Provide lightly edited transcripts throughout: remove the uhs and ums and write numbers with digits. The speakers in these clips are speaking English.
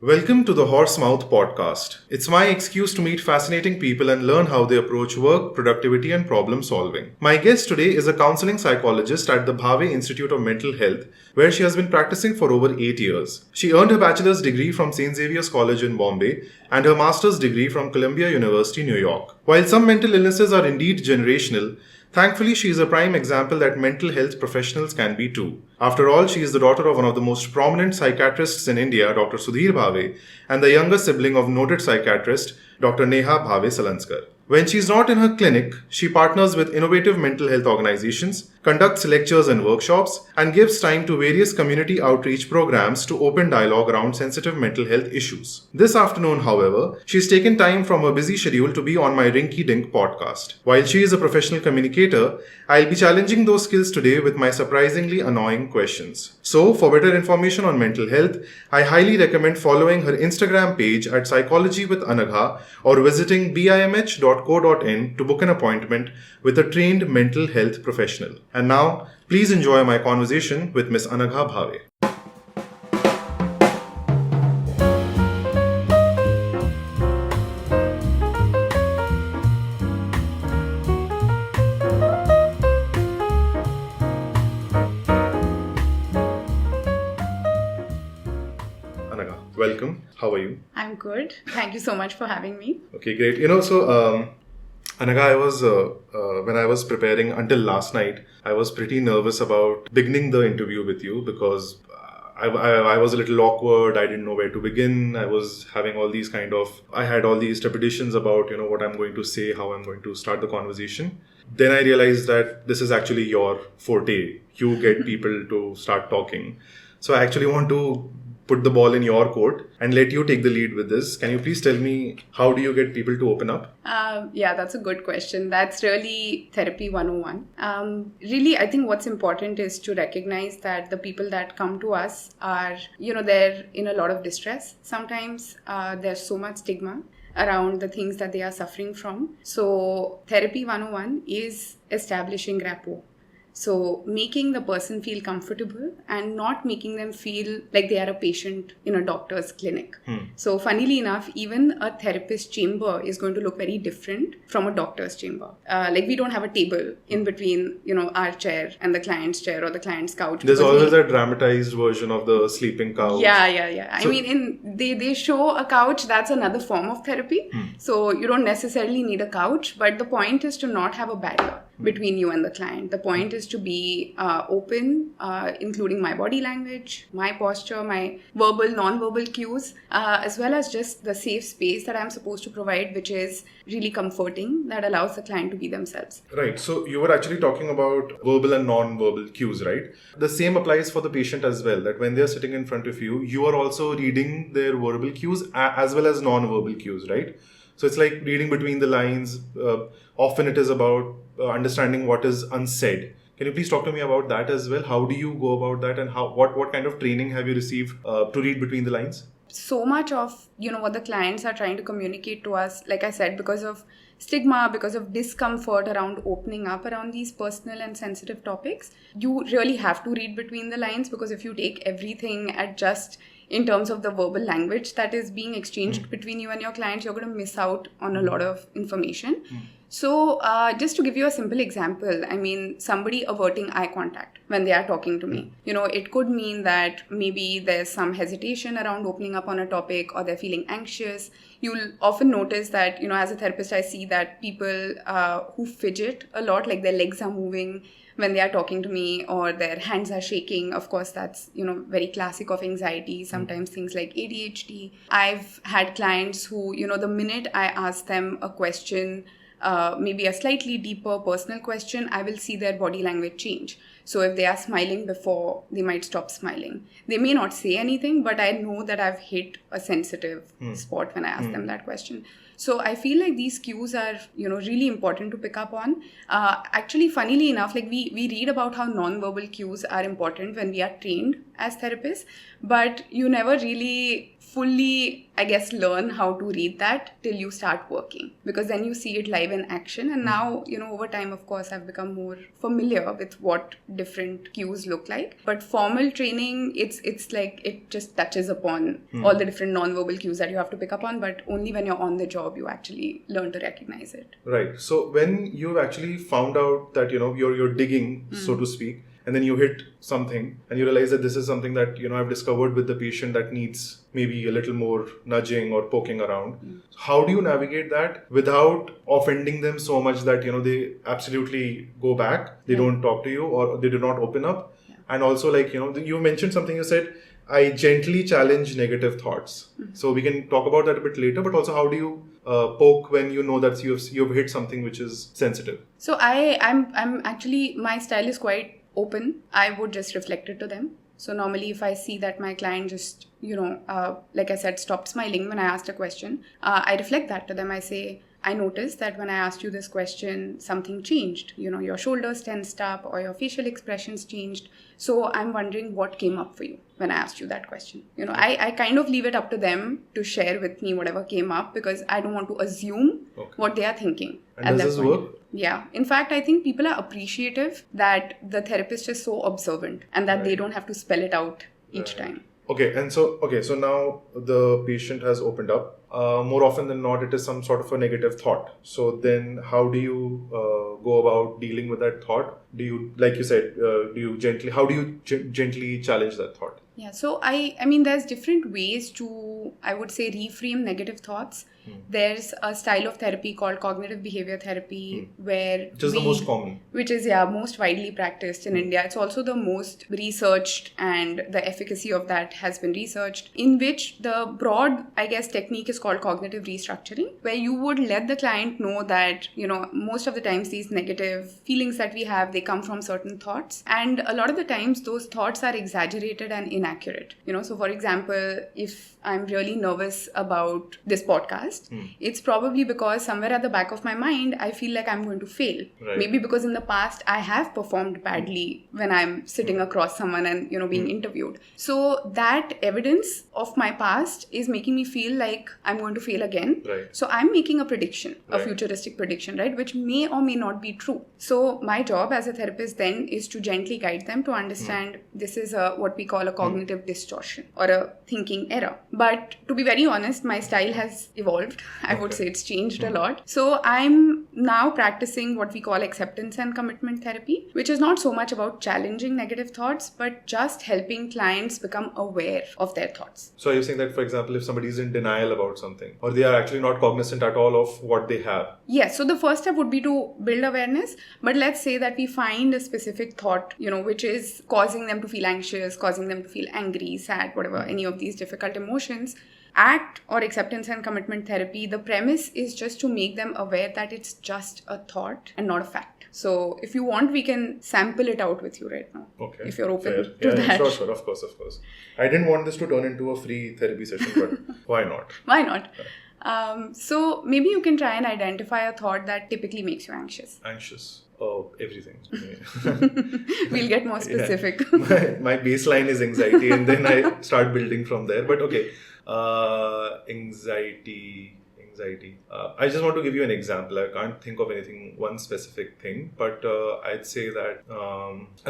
Welcome to the Horsemouth Podcast. It's my excuse to meet fascinating people and learn how they approach work, productivity, and problem solving. My guest today is a counseling psychologist at the Bhave Institute of Mental Health, where she has been practicing for over 8 years. She earned her bachelor's degree from St. Xavier's College in Bombay and her master's degree from Columbia University, New York. While some mental illnesses are indeed generational, thankfully, she is a prime example that mental health professionals can be too. After all, she is the daughter of one of the most prominent psychiatrists in India, Dr. Sudhir Bhave, and the younger sibling of noted psychiatrist, Dr. Anagha Bhave Salankar. When she is not in her clinic, she partners with innovative mental health organizations, conducts lectures and workshops, and gives time to various community outreach programs to open dialogue around sensitive mental health issues. This afternoon, however, she's taken time from her busy schedule to be on my Rinky Dink podcast. While she is a professional communicator, I'll be challenging those skills today with my surprisingly annoying questions. So, for better information on mental health, I highly recommend following her Instagram page at Psychology with Anagha or visiting bimh.co.in to book an appointment with a trained mental health professional. And now, please enjoy my conversation with Ms. Anagha Bhave. Anagha, welcome. How are you? I'm good. Thank you so much for having me. Okay, great. Anagha, when I was preparing until last night, I was pretty nervous about beginning the interview with you because I was a little awkward. I didn't know where to begin. I was having I had all these trepidations about, what I'm going to say, how I'm going to start the conversation. Then I realized that this is actually your forte. You get people to start talking. So I actually want to put the ball in your court and let you take the lead with this. Can you please tell me, how do you get people to open up? Yeah, that's a good question. That's really therapy 101. Really, I think what's important is to recognize that the people that come to us are, they're in a lot of distress. Sometimes there's so much stigma around the things that they are suffering from. So therapy 101 is establishing rapport. So making the person feel comfortable and not making them feel like they are a patient in a doctor's clinic. So funnily enough, even a therapist chamber is going to look very different from a doctor's chamber. We don't have a table in between, our chair and the client's chair or the client's couch. There's always a dramatized version of the sleeping couch. Yeah. So, they show a couch, that's another form of therapy. So you don't necessarily need a couch, but the point is to not have a barrier between you and the client. The point is to be open, including my body language, my posture, my verbal, non-verbal cues, as well as just the safe space that I'm supposed to provide, which is really comforting, that allows the client to be themselves. Right. So you were actually talking about verbal and non-verbal cues, right? The same applies for the patient as well, that when they're sitting in front of you, you are also reading their verbal cues as well as non-verbal cues, right? So it's like reading between the lines. Often it is about understanding what is unsaid. Can you please talk to me about that as well? How do you go about that, and what kind of training have you received to read between the lines? So much of what the clients are trying to communicate to us, like I said, because of stigma, because of discomfort around opening up around these personal and sensitive topics, you really have to read between the lines, because if you take everything at just in terms of the verbal language that is being exchanged between you and your clients, you're going to miss out on a lot of information. So just to give you a simple example, somebody averting eye contact when they are talking to me, it could mean that maybe there's some hesitation around opening up on a topic, or they're feeling anxious. You'll often notice that, as a therapist, I see that people who fidget a lot, like their legs are moving when they are talking to me, or their hands are shaking. Of course, that's, very classic of anxiety, sometimes things like ADHD. I've had clients who, the minute I ask them a question, maybe a slightly deeper personal question, I will see their body language change. So if they are smiling before, they might stop smiling. They may not say anything, but I know that I've hit a sensitive spot when I ask them that question. So I feel like these cues are, really important to pick up on. Actually, funnily enough, we read about how non-verbal cues are important when we are trained as therapists. But you never really fully, I guess, learn how to read that till you start working, because then you see it live in action. And now, over time, of course, I've become more familiar with what different cues look like. But formal training, it's like it just touches upon all the different non-verbal cues that you have to pick up on, but only when you're on the job you actually learn to recognize it. Right. So when you've actually found out that, you're digging, so to speak, and then you hit something and you realize that this is something that, I've discovered with the patient that needs maybe a little more nudging or poking around. How do you navigate that without offending them so much that, they absolutely go back, they don't talk to you, or they do not open up? And also, like, you mentioned something, you said, I gently challenge negative thoughts. So we can talk about that a bit later, but also how do you poke when you know that you've hit something which is sensitive? So I'm actually, my style is quite open. I would just reflect it to them. So normally if I see that my client just, like I said, stopped smiling when I asked a question, I reflect that to them. I say, I noticed that when I asked you this question, something changed. Your shoulders tensed up or your facial expressions changed. So I'm wondering what came up for you when I asked you that question. I kind of leave it up to them to share with me whatever came up, because I don't want to assume what they are thinking. And does this work? Yeah. In fact, I think people are appreciative that the therapist is so observant and that they don't have to spell it out each time. Okay, so now the patient has opened up. More often than not, it is some sort of a negative thought. So then how do you go about dealing with that thought? Do you, like you said, how do you gently challenge that thought? Yeah, so I mean, there's different ways to, I would say, reframe negative thoughts. There's a style of therapy called cognitive behavior therapy, which is the most common. Which is, most widely practiced in India. It's also the most researched, and the efficacy of that has been researched, in which the broad, I guess, technique is called cognitive restructuring, where you would let the client know that, most of the times these negative feelings that we have, they come from certain thoughts. And a lot of the times those thoughts are exaggerated and inaccurate. So for example, if I'm really nervous about this podcast, it's probably because somewhere at the back of my mind, I feel like I'm going to fail. Right. Maybe because in the past, I have performed badly when I'm sitting across someone and, being interviewed. So that evidence of my past is making me feel like I'm going to fail again. Right. So I'm making a prediction, a futuristic prediction, right? Which may or may not be true. So my job as a therapist then is to gently guide them to understand this is what we call a cognitive distortion or a thinking error. But to be very honest, my style has evolved. I would say it's changed a lot. So I'm now practicing what we call acceptance and commitment therapy, which is not so much about challenging negative thoughts, but just helping clients become aware of their thoughts. So you're saying that, for example, if somebody is in denial about something, or they are actually not cognizant at all of what they have. Yes. So the first step would be to build awareness. But let's say that we find a specific thought, which is causing them to feel anxious, causing them to feel angry, sad, whatever, any of these difficult emotions. ACT, or acceptance and commitment therapy, the premise is just to make them aware that it's just a thought and not a fact. So if you want, we can sample it out with you right now. Okay. If you're open to that. Sure. Of course. I didn't want this to turn into a free therapy session, but why not? Why not? So maybe you can try and identify a thought that typically makes you anxious. Anxious? Oh, everything. We'll get more specific. Yeah. My baseline is anxiety, and then I start building from there. But okay. Anxiety. I just want to give you an example. I can't think of one specific thing, but I'd say that.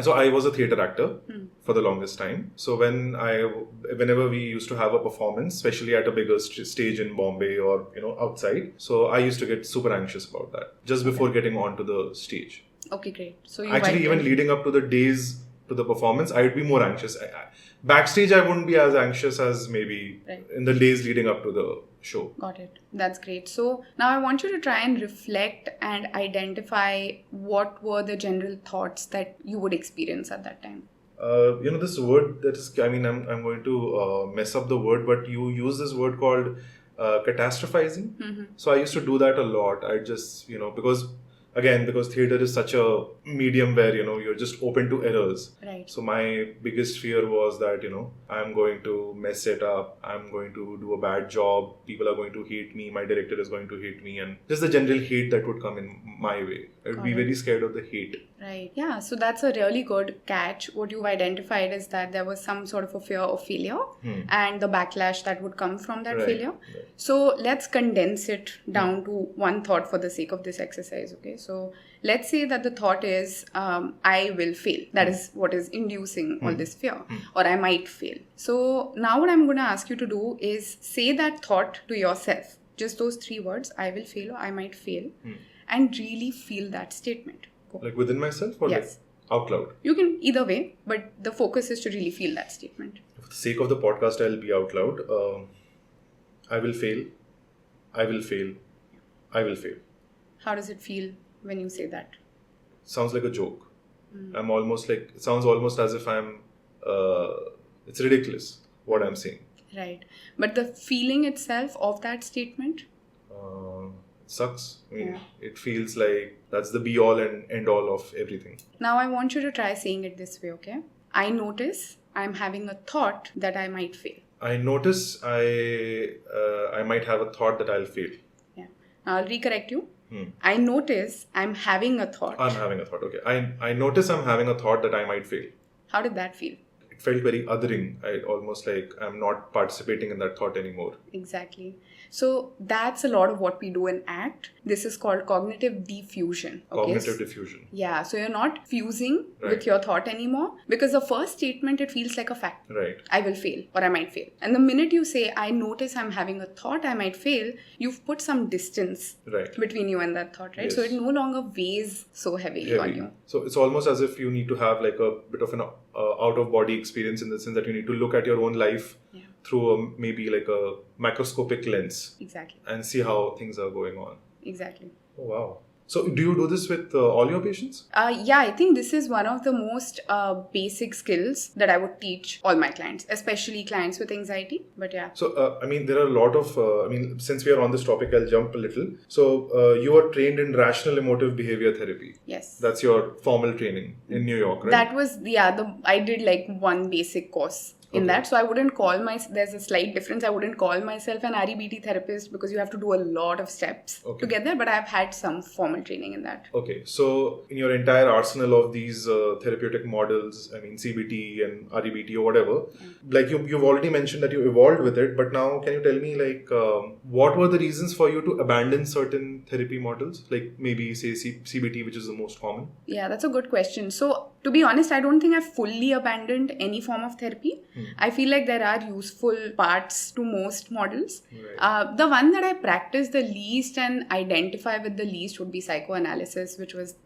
So I was a theatre actor for the longest time. So whenever we used to have a performance, especially at a bigger stage in Bombay or outside, so I used to get super anxious about that just before getting onto the stage. Okay, great. So actually, even leading up to the days to the performance, I would be more anxious. Backstage, I wouldn't be as anxious as maybe in the days leading up to the show. Got it. That's great. So now I want you to try and reflect and identify what were the general thoughts that you would experience at that time. This word that is, I'm going to mess up the word, but you use this word called catastrophizing. Mm-hmm. So I used to do that a lot. I just, because theatre is such a medium where, you're just open to errors. Right. So my biggest fear was that, I'm going to mess it up. I'm going to do a bad job. People are going to hate me. My director is going to hate me. And just the general hate that would come in my way. I would be very scared of the hate. Right. Yeah. So that's a really good catch. What you've identified is that there was some sort of a fear of failure and the backlash that would come from that failure. Right. So let's condense it down to one thought for the sake of this exercise. Okay. So let's say that the thought is, I will fail. That is what is inducing all this fear, or I might fail. So now what I'm going to ask you to do is say that thought to yourself. Just those 3 words, I will fail or I might fail, and really feel that statement. Like within myself or Yes. like out loud? You can either way, but the focus is to really feel that statement. For the sake of the podcast, I'll be out loud. I will fail. I will fail. I will fail. How does it feel when you say that? Sounds like a joke. I'm almost like, it sounds almost as if it's ridiculous what I'm saying. Right. But the feeling itself of that statement? It sucks. I mean, it feels like that's the be all and end all of everything. Now I want you to try saying it this way, okay? I notice I'm having a thought that I might fail. I notice I might have a thought that I'll fail. Yeah. Now I'll recorrect you. I notice I'm having a thought. I'm having a thought, okay. I notice I'm having a thought that I might fail. How did that feel? It felt very othering. I almost like I'm not participating in that thought anymore. Exactly. So that's a lot of what we do in ACT. This is called cognitive diffusion. Okay? Cognitive diffusion. Yeah, so you're not fusing with your thought anymore, because the first statement, it feels like a fact. Right. I will fail or I might fail. And the minute you say, I notice I'm having a thought I might fail, you've put some distance between you and that thought, right? Yes. So it no longer weighs so heavily on you. So it's almost as if you need to have like a bit of an out-of-body experience, in the sense that you need to look at your own life through maybe like a microscopic lens. Exactly. And see how things are going on. Exactly. Oh, wow. So do you do this with all your patients? Yeah, I think this is one of the most basic skills that I would teach all my clients, especially clients with anxiety. But yeah. So, I mean, there are a lot of, since we are on this topic, I'll jump a little. So, you are trained in rational emotive behavior therapy. Yes. That's your formal training in New York, right? That was, I did like one basic course in that. So I wouldn't call there's a slight difference. I wouldn't call myself an REBT therapist because you have to do a lot of steps to get there, but I've had some formal training in that. Okay. So in your entire arsenal of these therapeutic models, CBT and REBT or whatever, like you've already mentioned that you evolved with it, but now can you tell me like what were the reasons for you to abandon certain therapy models? Like maybe say CBT, which is the most common? Yeah, that's a good question. So to be honest, I don't think I've fully abandoned any form of therapy. I feel like there are useful parts to most models. Right. The one that I practice the least and identify with the least would be psychoanalysis, which was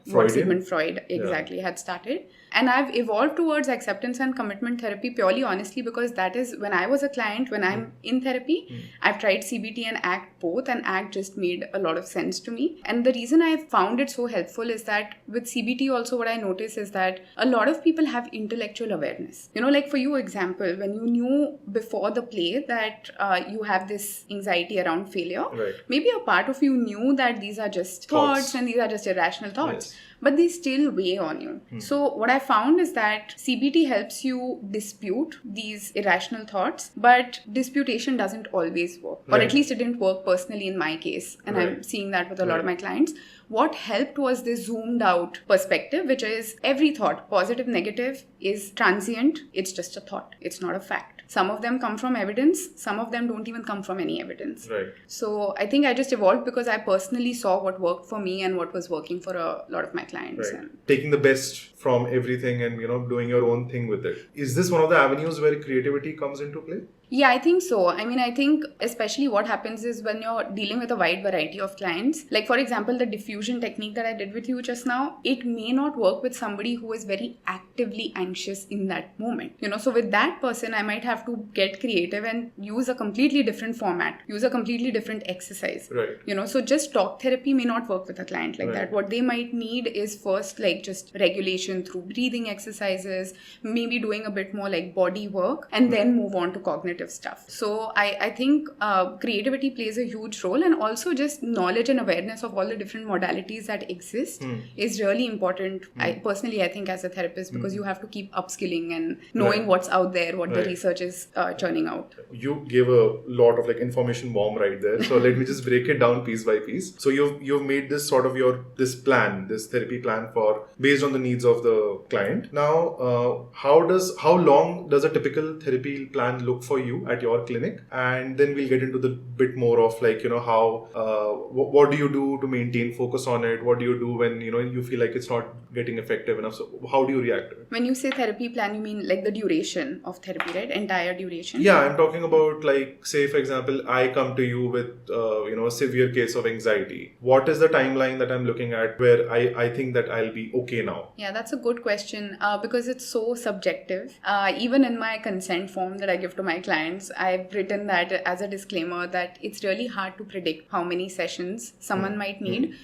what Sigmund Freud had started. And I've evolved towards acceptance and commitment therapy purely honestly because that is when I was a client, when I'm in therapy, I've tried CBT and ACT both, and ACT just made a lot of sense to me. And the reason I found it so helpful is that with CBT also what I notice is that a lot of people have intellectual awareness. You know, like for you example, when you knew before the play that you have this anxiety around failure, maybe a part of you knew that these are just thoughts and these are just irrational thoughts. Yes. But they still weigh on you. So what I found is that CBT helps you dispute these irrational thoughts, but disputation doesn't always work. Or at least it didn't work personally in my case. And I'm seeing that with a lot of my clients. What helped was this zoomed out perspective, which is every thought, positive, negative, is transient. It's just a thought. It's not a fact. Some of them come from evidence. Some of them don't even come from any evidence. Right. So I think I just evolved because I personally saw what worked for me and what was working for a lot of my clients. Right. Taking the best from everything and, doing your own thing with it. Is this one of the avenues where creativity comes into play? Yeah, I think so. I think especially what happens is when you're dealing with a wide variety of clients, like for example, the diffusion technique that I did with you just now, it may not work with somebody who is very actively anxious in that moment. So with that person, I might have to get creative and use a completely different format, use a completely different exercise. Right. So just talk therapy may not work with a client like that. What they might need is first like just regulation through breathing exercises, maybe doing a bit more like body work, and then move on to cognitive cognitive stuff. So I think creativity plays a huge role, and also just knowledge and awareness of all the different modalities that exist is really important. I think as a therapist, because you have to keep upskilling and knowing what's out there, what the research is churning out. You gave a lot of like information bomb right there. So let me just break it down piece by piece. So you've made this sort of this therapy plan based on the needs of the client. Now, how long does a typical therapy plan look for you at your clinic? And then we'll get into the bit more of like, how, what do you do to maintain focus on it? What do you do when, you feel like it's not getting effective enough? So how do you react to it? When you say therapy plan, you mean like the duration of therapy, right? Entire duration? Yeah, I'm talking about like, say, for example, I come to you with, a severe case of anxiety. What is the timeline that I'm looking at where I think that I'll be okay now? Yeah, that's a good question because it's so subjective. Even in my consent form that I give to my clients, I've written that as a disclaimer that it's really hard to predict how many sessions someone might need.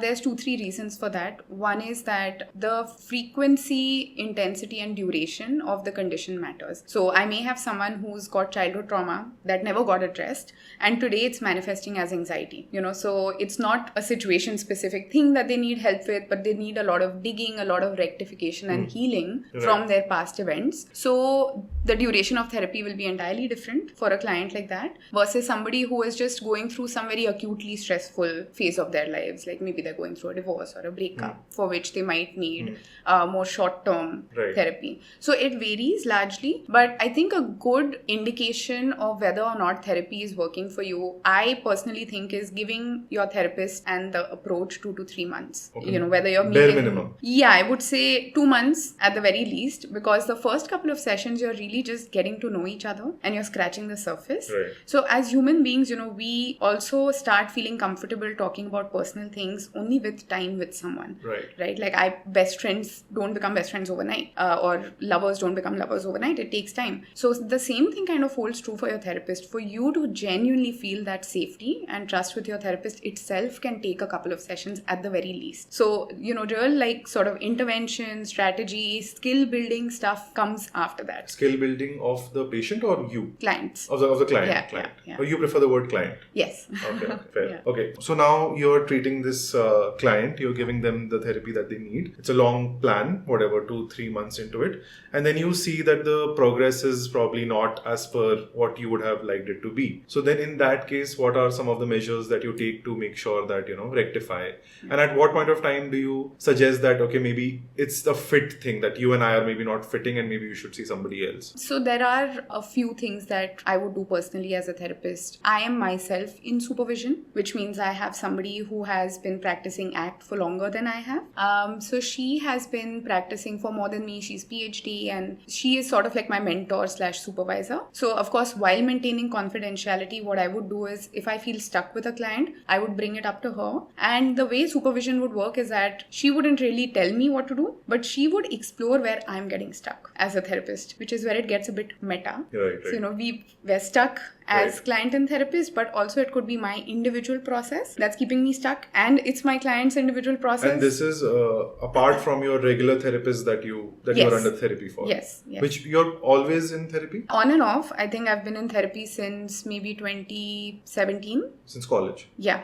There's 2-3 reasons for that. One is that the frequency, intensity and duration of the condition matters. So I may have someone who's got childhood trauma that never got addressed, and today it's manifesting as anxiety. So it's not a situation specific thing that they need help with, but they need a lot of digging, a lot of rectification and healing from their past events. So the duration of therapy will be entirely different for a client like that versus somebody who is just going through some very acutely stressful phase of their lives. Like maybe they're going through a divorce or a breakup for which they might need more short-term therapy. So it varies largely, but I think a good indication of whether or not therapy is working for you, I personally think, is giving your therapist and the approach 2 to 3 months. Okay. Whether you're bare meeting, minimum. Yeah, I would say 2 months at the very least, because the first couple of sessions you're really just getting to know each other and you're scratching the surface. Right. So as human beings, we also start feeling comfortable talking about personal things only with time with someone. Right? Like best friends don't become best friends overnight, or lovers don't become lovers overnight. It takes time. So the same thing kind of holds true for your therapist. For you to genuinely feel that safety and trust with your therapist itself can take a couple of sessions at the very least. So, real like sort of intervention, strategy, skill building stuff comes after that. Skill building of the patient or you? Clients. Of the client. Yeah. Or you prefer the word client? Yes. Okay, fair. Yeah. Okay, so now you're treating this client, you're giving them the therapy that they need. It's a long plan, whatever, 2-3 months into it. And then you see that the progress is probably not as per what you would have liked it to be. So then in that case, what are some of the measures that you take to make sure that, rectify? And at what point of time do you suggest that, okay, maybe it's the fit thing that you and I are maybe not fitting and maybe you should see somebody else? So there are a few things that I would do personally as a therapist. I am myself in supervision, which means I have somebody who has been practicing ACT for longer than I have. So she has been practicing for more than me. She's PhD and she is sort of like my mentor / supervisor. So of course, while maintaining confidentiality, what I would do is if I feel stuck with a client, I would bring it up to her. And the way supervision would work is that she wouldn't really tell me what to do, but she would explore where I'm getting stuck as a therapist, which is where it gets a bit meta. Right. So, we're stuck as client and therapist, but also it could be my individual process that's keeping me stuck, and it's my client's individual process. And this is apart from your regular therapist that you are under therapy for. Yes. Which you're always in therapy? On and off. I think I've been in therapy since maybe 2017. Since college? Yeah.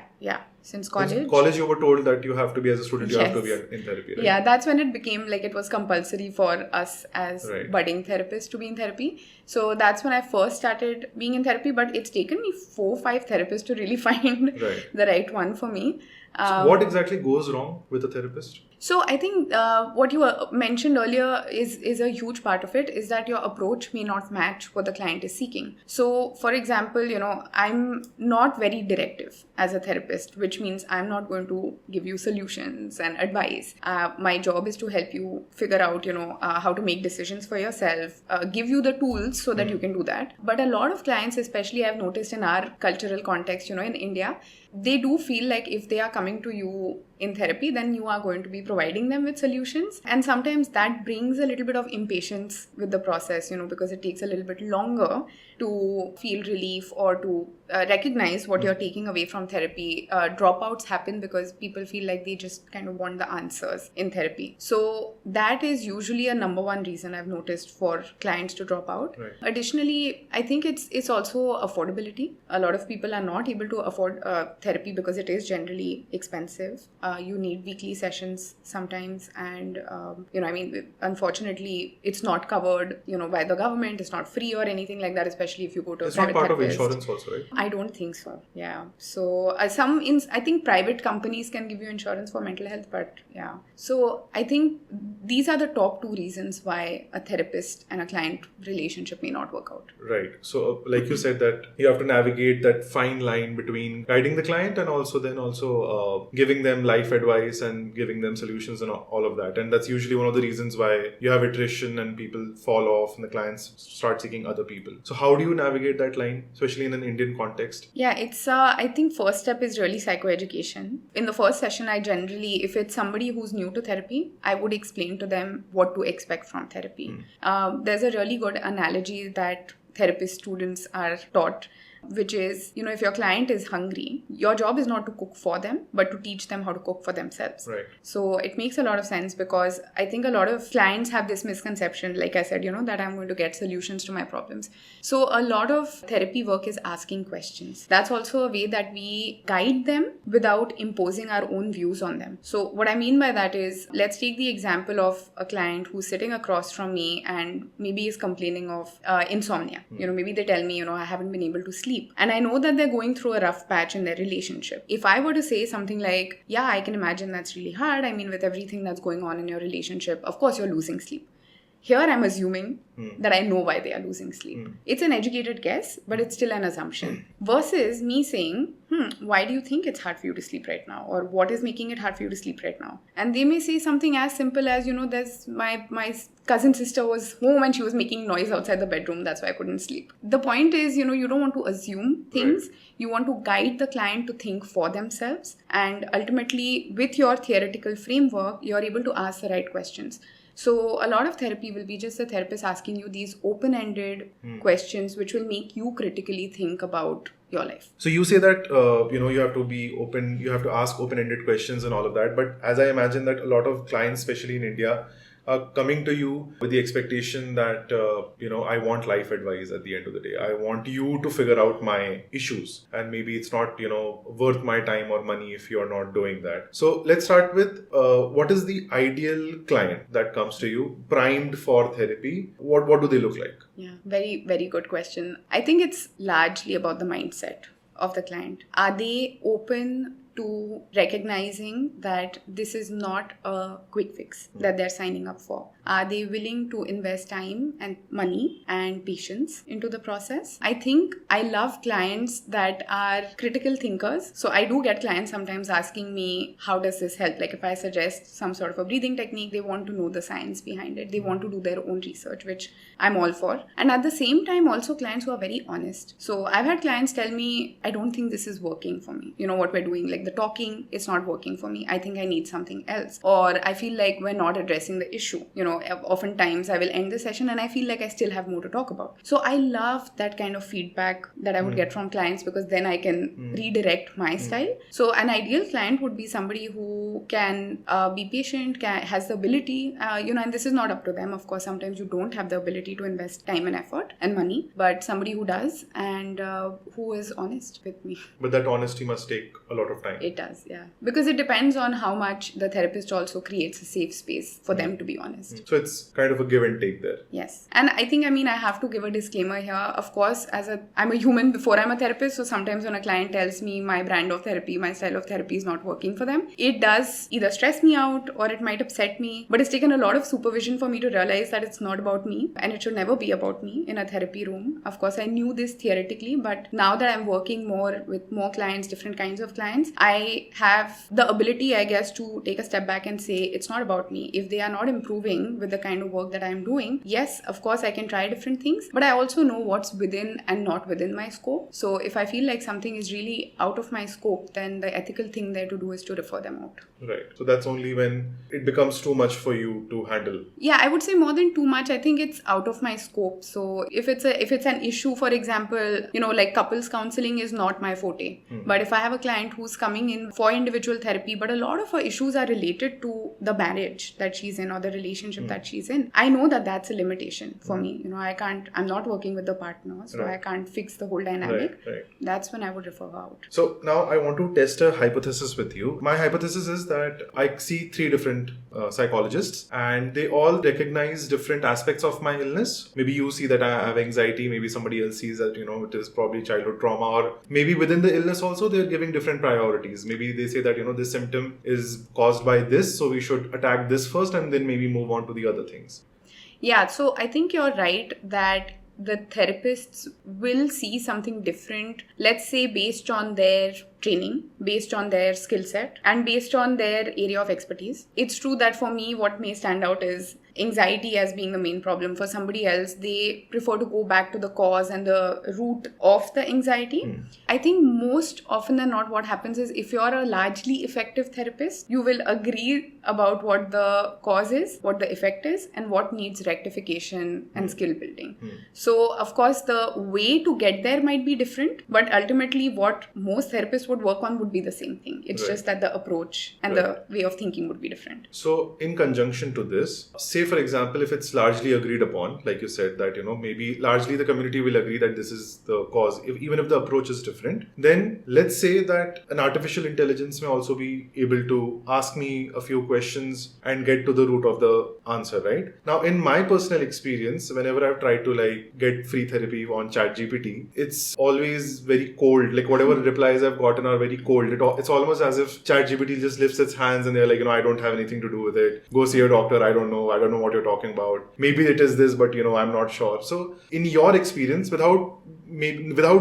Since college. In college, you were told that you have to be, as a student, you have to be in therapy, right? Yeah, that's when it became like it was compulsory for us as budding therapists to be in therapy. So that's when I first started being in therapy, but it's taken me 4-5 therapists to really find the right one for me. So what exactly goes wrong with a therapist? So I think what you mentioned earlier is a huge part of it, is that your approach may not match what the client is seeking. So for example, I'm not very directive as a therapist, which means I'm not going to give you solutions and advice. My job is to help you figure out, how to make decisions for yourself, give you the tools so that you can do that. But a lot of clients, especially I've noticed in our cultural context, in India, they do feel like if they are coming to you in therapy, then you are going to be providing them with solutions. And sometimes that brings a little bit of impatience with the process, because it takes a little bit longer to feel relief or to recognize what you're taking away from therapy. Dropouts happen because people feel like they just kind of want the answers in therapy. So that is usually a number one reason I've noticed for clients to drop out. Right. Additionally, I think it's also affordability. A lot of people are not able to afford therapy because it is generally expensive. You need weekly sessions sometimes, and unfortunately, it's not covered, by the government. It's not free or anything like that, especially if you go to it's a private not part therapist. of insurance also, right? I don't think so. Yeah. So I think private companies can give you insurance for mental health, but yeah. So I think these are the top two reasons why a therapist and a client relationship may not work out. Right. So like you said, that you have to navigate that fine line between guiding the client and also giving them life advice and giving them solutions and all of that. And that's usually one of the reasons why you have attrition and people fall off and the clients start seeking other people. So how do you navigate that line, especially in an Indian context? Yeah, it's I think first step is really psychoeducation. In the first session, I generally, if it's somebody who's new to therapy, I would explain to them what to expect from therapy. There's a really good analogy that therapist students are taught, which is, if your client is hungry, your job is not to cook for them, but to teach them how to cook for themselves. Right. So it makes a lot of sense, because I think a lot of clients have this misconception, like I said, that I'm going to get solutions to my problems. So a lot of therapy work is asking questions. That's also a way that we guide them without imposing our own views on them. So what I mean by that is, let's take the example of a client who's sitting across from me and maybe is complaining of insomnia. Maybe they tell me, I haven't been able to sleep. And I know that they're going through a rough patch in their relationship. If I were to say something like, yeah, I can imagine that's really hard. I mean, with everything that's going on in your relationship, of course you're losing sleep. Here I'm assuming that I know why they are losing sleep. It's an educated guess, but it's still an assumption. Versus me saying, why do you think it's hard for you to sleep right now? Or what is making it hard for you to sleep right now? And they may say something as simple as, there's my cousin sister was home and she was making noise outside the bedroom. That's why I couldn't sleep. The point is, you don't want to assume things. Right. You want to guide the client to think for themselves. And ultimately, with your theoretical framework, you're able to ask the right questions. So a lot of therapy will be just the therapist asking you these open-ended questions, which will make you critically think about your life. So you say that, you have to be open, you have to ask open-ended questions and all of that. But as I imagine that a lot of clients, especially in India, are coming to you with the expectation that, I want life advice at the end of the day. I want you to figure out my issues. And maybe it's not, worth my time or money if you're not doing that. So let's start with what is the ideal client that comes to you primed for therapy? What do they look like? Yeah, very, very good question. I think it's largely about the mindset of the client. Are they open to recognizing that this is not a quick fix that they're signing up for? Are they willing to invest time and money and patience into the process? I think I love clients that are critical thinkers. So I do get clients sometimes asking me, how does this help? Like if I suggest some sort of a breathing technique, they want to know the science behind it. They want to do their own research, which I'm all for. And at the same time, also clients who are very honest. So I've had clients tell me, I don't think this is working for me. What we're doing, like the talking, it's not working for me. I think I need something else. Or I feel like we're not addressing the issue. Oftentimes I will end the session and I feel like I still have more to talk about. So I love that kind of feedback that I would get from clients, because then I can redirect my style. So an ideal client would be somebody who can be patient, has the ability, and this is not up to them. Of course, sometimes you don't have the ability to invest time and effort and money, but somebody who does and who is honest with me. But that honesty must take a lot of time. It does, yeah. Because it depends on how much the therapist also creates a safe space for them to be honest. So it's kind of a give and take there. Yes. And I think, I have to give a disclaimer here. Of course, I'm a human before I'm a therapist. So sometimes when a client tells me my brand of therapy, my style of therapy is not working for them, it does either stress me out or it might upset me. But it's taken a lot of supervision for me to realize that it's not about me and it should never be about me in a therapy room. Of course, I knew this theoretically, but now that I'm working more with more clients, different kinds of clients, I have the ability, I guess, to take a step back and say, it's not about me. If they are not improving with the kind of work that I'm doing, yes, of course, I can try different things, but I also know what's within and not within my scope. So if I feel like something is really out of my scope, then the ethical thing there to do is to refer them out. Right. So that's only when it becomes too much for you to handle. Yeah, I would say more than too much. I think it's out of my scope. So if it's an issue, for example, like couples counseling is not my forte. But if I have a client who's coming in for individual therapy, but a lot of her issues are related to the marriage that she's in or the relationship that she's in, I know that that's a limitation for me. I'm not working with the partner, so I can't fix the whole dynamic. Right. That's when I would refer her out. So now I want to test a hypothesis with you. My hypothesis is that I see 3 different psychologists and they all recognize different aspects of my illness. Maybe you see that I have anxiety, maybe somebody else sees that, it is probably childhood trauma, or maybe within the illness also they're giving different priorities. Maybe they say that, this symptom is caused by this, so we should attack this first and then maybe move on to the other things. Yeah, so I think you're right that the therapists will see something different, let's say based on their training, based on their skill set, and based on their area of expertise. It's true that for me, what may stand out is anxiety as being the main problem. For somebody else, they prefer to go back to the cause and the root of the anxiety. I think most often than not, what happens is if you're a largely effective therapist, you will agree about what the cause is, what the effect is, and what needs rectification and skill building. So, of course, the way to get there might be different, but ultimately what most therapists would work on would be the same thing. It's just that the approach and the way of thinking would be different. So, in conjunction to this, say for example, if it's largely agreed upon, like you said, that, maybe largely the community will agree that this is the cause, even if the approach is different, then let's say that an artificial intelligence may also be able to ask me a few questions and get to the root of the answer, right? Now, in my personal experience, whenever I've tried to get free therapy on ChatGPT, it's always very cold. Like whatever replies I've gotten are very cold. It's almost as if ChatGPT just lifts its hands and they're like, I don't have anything to do with it. Go see a doctor. I don't know what you're talking about. Maybe it is this, but I'm not sure. So in your experience, without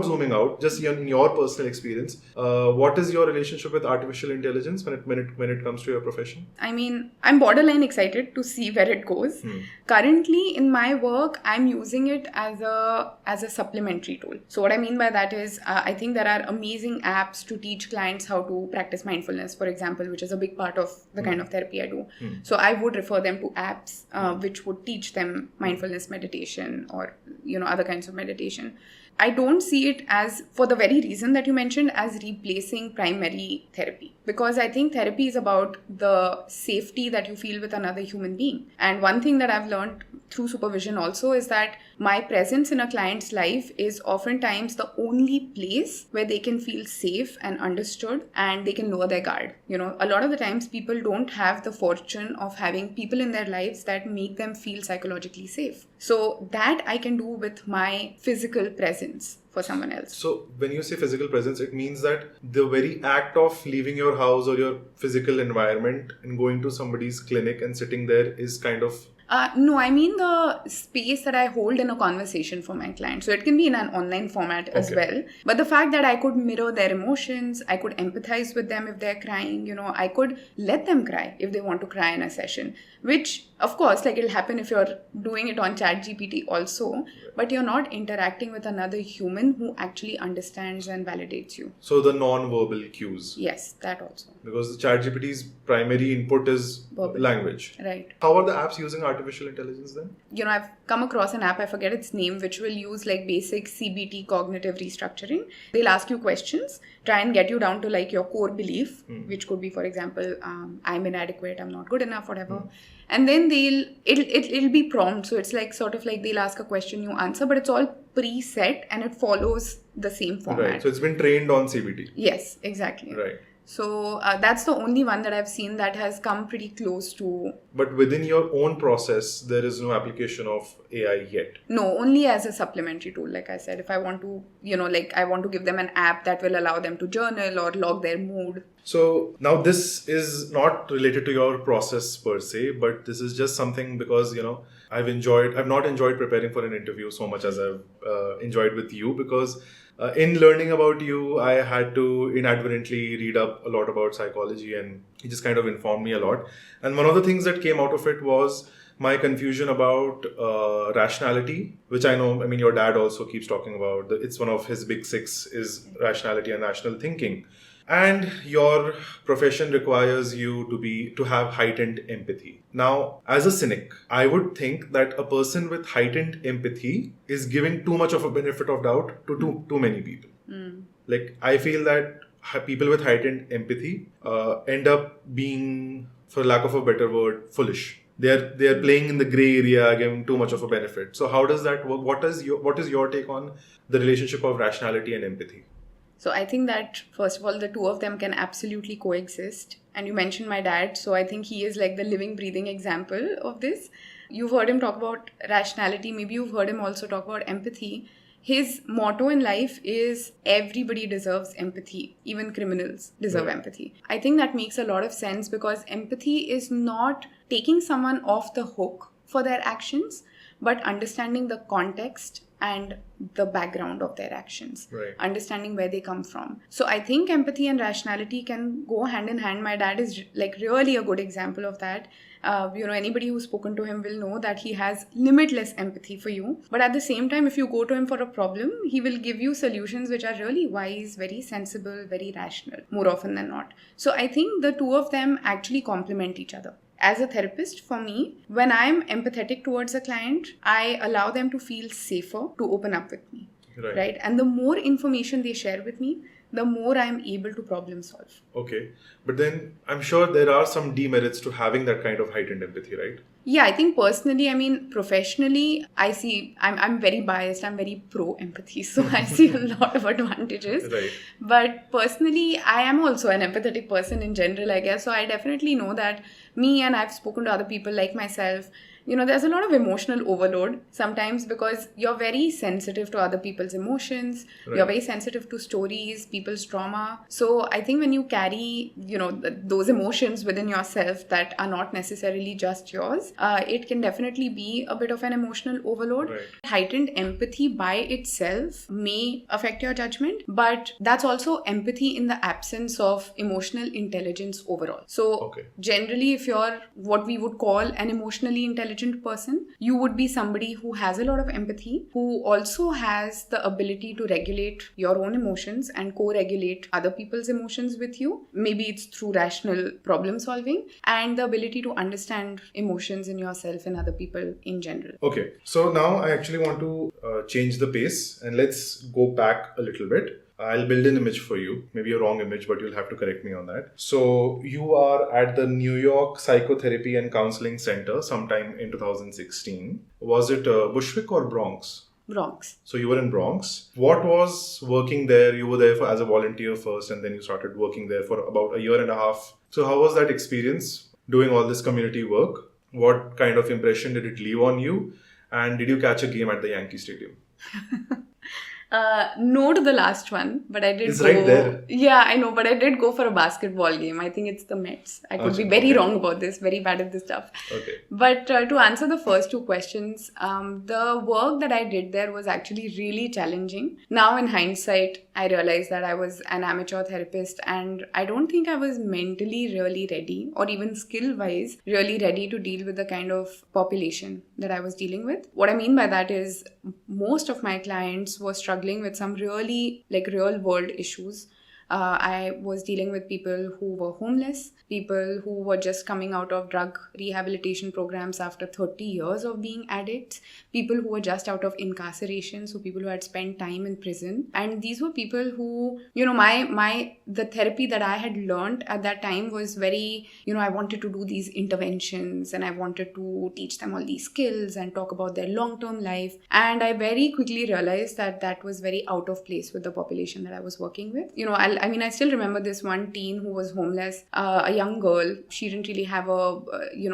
zooming out, just in your personal experience, what is your relationship with artificial intelligence when it comes to your profession? I mean, I'm borderline excited to see where it goes. Currently, in my work, I'm using it as a supplementary tool. So what I mean by that is, I think there are amazing apps to teach clients how to practice mindfulness, for example, which is a big part of the kind of therapy I do. So I would refer them to apps which would teach them mindfulness meditation or other kinds of meditation. I don't see it as, for the very reason that you mentioned, as replacing primary therapy. Because I think therapy is about the safety that you feel with another human being. And one thing that I've learned through supervision also is that my presence in a client's life is oftentimes the only place where they can feel safe and understood and they can lower their guard. A lot of the times people don't have the fortune of having people in their lives that make them feel psychologically safe. So that I can do with my physical presence for someone else. So when you say physical presence, it means that the very act of leaving your house or your physical environment and going to somebody's clinic and sitting there is kind of... No, I mean the space that I hold in a conversation for my client. So it can be in an online format as well. But the fact that I could mirror their emotions, I could empathize with them if they're crying, I could let them cry if they want to cry in a session. Which, of course, it'll happen if you're doing it on ChatGPT also. But you're not interacting with another human who actually understands and validates you. So the non-verbal cues. Yes, that also. Because the ChatGPT's primary input is verbal language. Right. How are the apps using artificial intelligence then? I've come across an app, I forget its name, which will use basic CBT cognitive restructuring. They'll ask you questions, try and get you down to your core belief, which could be, for example, I'm inadequate, I'm not good enough, whatever. And then it'll be prompt. So it's they'll ask a question, you answer, but it's all preset and it follows the same format. Right. So it's been trained on CBT. Yes, exactly. Right. So that's the only one that I've seen that has come pretty close to... But within your own process, there is no application of AI yet? No, only as a supplementary tool. Like I said, if I want to, I want to give them an app that will allow them to journal or log their mood. So now this is not related to your process per se, but this is just something because, I've not enjoyed preparing for an interview so much as I've enjoyed with you, because In learning about you, I had to inadvertently read up a lot about psychology, and it just kind of informed me a lot. And one of the things that came out of it was my confusion about rationality, which I know, I mean, your dad also keeps talking about. It's one of his big six is rationality and rational thinking. And your profession requires you to have heightened empathy. Now, as a cynic, I would think that a person with heightened empathy is giving too much of a benefit of doubt to too many people. Like, I feel that people with heightened empathy end up being, for lack of a better word, foolish. They're playing in the gray area, giving too much of a benefit. So how does that work? What is your take on the relationship of rationality and empathy? So I think that, first of all, the two of them can absolutely coexist. And you mentioned my dad, so I think he is like the living, breathing example of this. You've heard him talk about rationality. Maybe you've heard him also talk about empathy. His motto in life is everybody deserves empathy. Even criminals deserve empathy. I think that makes a lot of sense because empathy is not taking someone off the hook for their actions, but understanding the context and the background of their actions, understanding where they come from. So I think empathy and rationality can go hand in hand. My dad is like really a good example of that. Anybody who's spoken to him will know that he has limitless empathy for you. But at the same time, if you go to him for a problem, he will give you solutions which are really wise, very sensible, very rational, more often than not. So I think the two of them actually complement each other. As a therapist, for me, when I'm empathetic towards a client, I allow them to feel safer to open up with me. Right? And the more information they share with me, the more I'm able to problem solve. Okay. But then I'm sure there are some demerits to having that kind of heightened empathy, right? Yeah, I think personally, professionally, I'm very biased. I'm very pro empathy. So I see a lot of advantages. Right. But personally, I am also an empathetic person in general, I guess. So I definitely know that and I've spoken to other people like myself, there's a lot of emotional overload sometimes because you're very sensitive to other people's emotions. You're very sensitive to stories, people's trauma. So I think when you carry, those emotions within yourself that are not necessarily just yours, it can definitely be a bit of an emotional overload. Heightened empathy by itself may affect your judgment, but that's also empathy in the absence of emotional intelligence overall. So generally, if you're what we would call an emotionally intelligent person, you would be somebody who has a lot of empathy, who also has the ability to regulate your own emotions and co-regulate other people's emotions with you. Maybe it's through rational problem solving and the ability to understand emotions in yourself and other people in general. Okay, so now I actually want to change the pace and let's go back a little bit. I'll build an image for you. Maybe a wrong image, but you'll have to correct me on that. So you are at the New York Psychotherapy and Counseling Center sometime in 2016. Was it Bushwick or Bronx? Bronx. So you were in Bronx. What was working there? You were there as a volunteer first and then you started working there for about a year and a half. So how was that experience doing all this community work? What kind of impression did it leave on you? And did you catch a game at the Yankee Stadium? No to the last one, but I did it's right there. Yeah, I know, but I did go for a basketball game. I think it's the Mets. I could be very wrong about this, very bad at this stuff. Okay. But to answer the first two questions, the work that I did there was actually really challenging. Now in hindsight, I realized that I was an amateur therapist and I don't think I was mentally really ready or even skill-wise really ready to deal with the kind of population that I was dealing with. What I mean by that is most of my clients were struggling with some really real world issues. I was dealing with people who were homeless, people who were just coming out of drug rehabilitation programs after 30 years of being addicts, people who were just out of incarceration, so people who had spent time in prison. And these were people who, the therapy that I had learned at that time was very, I wanted to do these interventions and I wanted to teach them all these skills and talk about their long-term life. And I very quickly realized that that was very out of place with the population that I was working with. I mean, I still remember this one teen who was homeless, a young girl. She didn't really have a,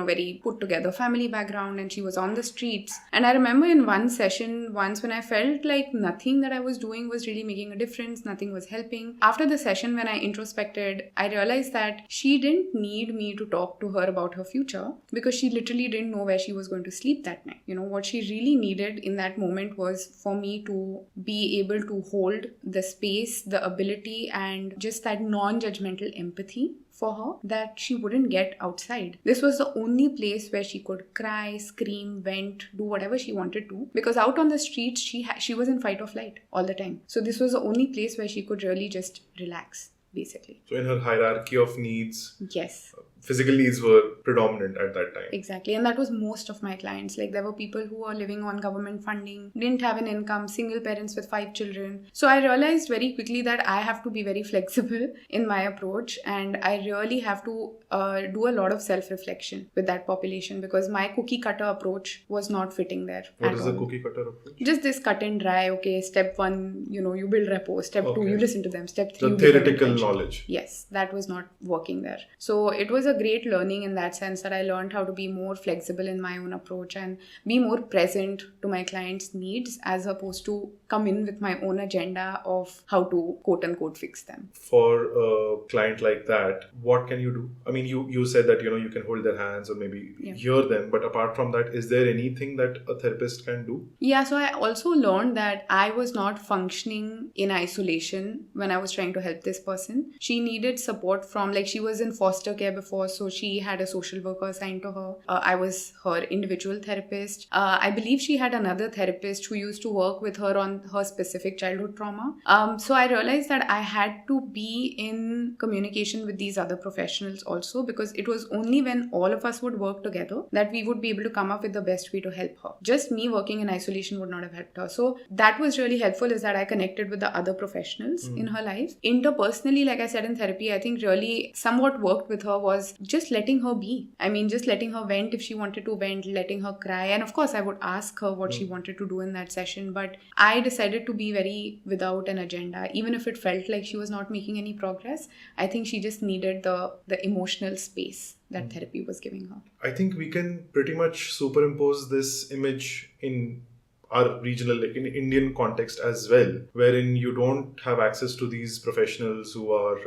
very put together family background, and she was on the streets. And I remember in one session once when I felt like nothing that I was doing was really making a difference, nothing was helping. After the session, when I introspected, I realized that she didn't need me to talk to her about her future because she literally didn't know where she was going to sleep that night. What she really needed in that moment was for me to be able to hold the space, the ability, and just that non-judgmental empathy for her that she wouldn't get outside. This was the only place where she could cry, scream, vent, do whatever she wanted to, because out on the streets she was in fight or flight all the time. So this was the only place where she could really just relax, basically. So in her hierarchy of needs, yes, physical needs were predominant at that time. Exactly. And that was most of my clients. Like, there were people who were living on government funding, didn't have an income, single parents with 5 children. So I realized very quickly that I have to be very flexible in my approach, and I really have to do a lot of self-reflection with that population, because my cookie cutter approach was not fitting there. What is the cookie cutter approach? Just this cut and dry. Okay, step 1, you build rapport. Step 2, you listen to them. Step 3, the theoretical knowledge. Yes, that was not working there. So it was a great learning in that sense, that I learned how to be more flexible in my own approach and be more present to my clients' needs, as opposed to come in with my own agenda of how to quote unquote fix them. For a client like that, what can you do? I mean, you said that you can hold their hands or maybe hear them, but apart from that, is there anything that a therapist can do? Yeah, so I also learned that I was not functioning in isolation when I was trying to help this person. She needed support from, like, she was in foster care before, so she had a social worker assigned to her. I was her individual therapist. I believe she had another therapist who used to work with her on her specific childhood trauma. So I realized that I had to be in communication with these other professionals also, because it was only when all of us would work together that we would be able to come up with the best way to help her. Just me working in isolation would not have helped her. So that was really helpful, is that I connected with the other professionals in her life. Interpersonally, like I said in therapy, I think really somewhat worked with her was just letting her be. I mean, just letting her vent if she wanted to vent, letting her cry. And of course, I would ask her what she wanted to do in that session. But I decided to be very without an agenda. Even if it felt like she was not making any progress, I think she just needed the emotional space that therapy was giving her. I think we can pretty much superimpose this image in our regional, like in Indian context as well, wherein you don't have access to these professionals who are,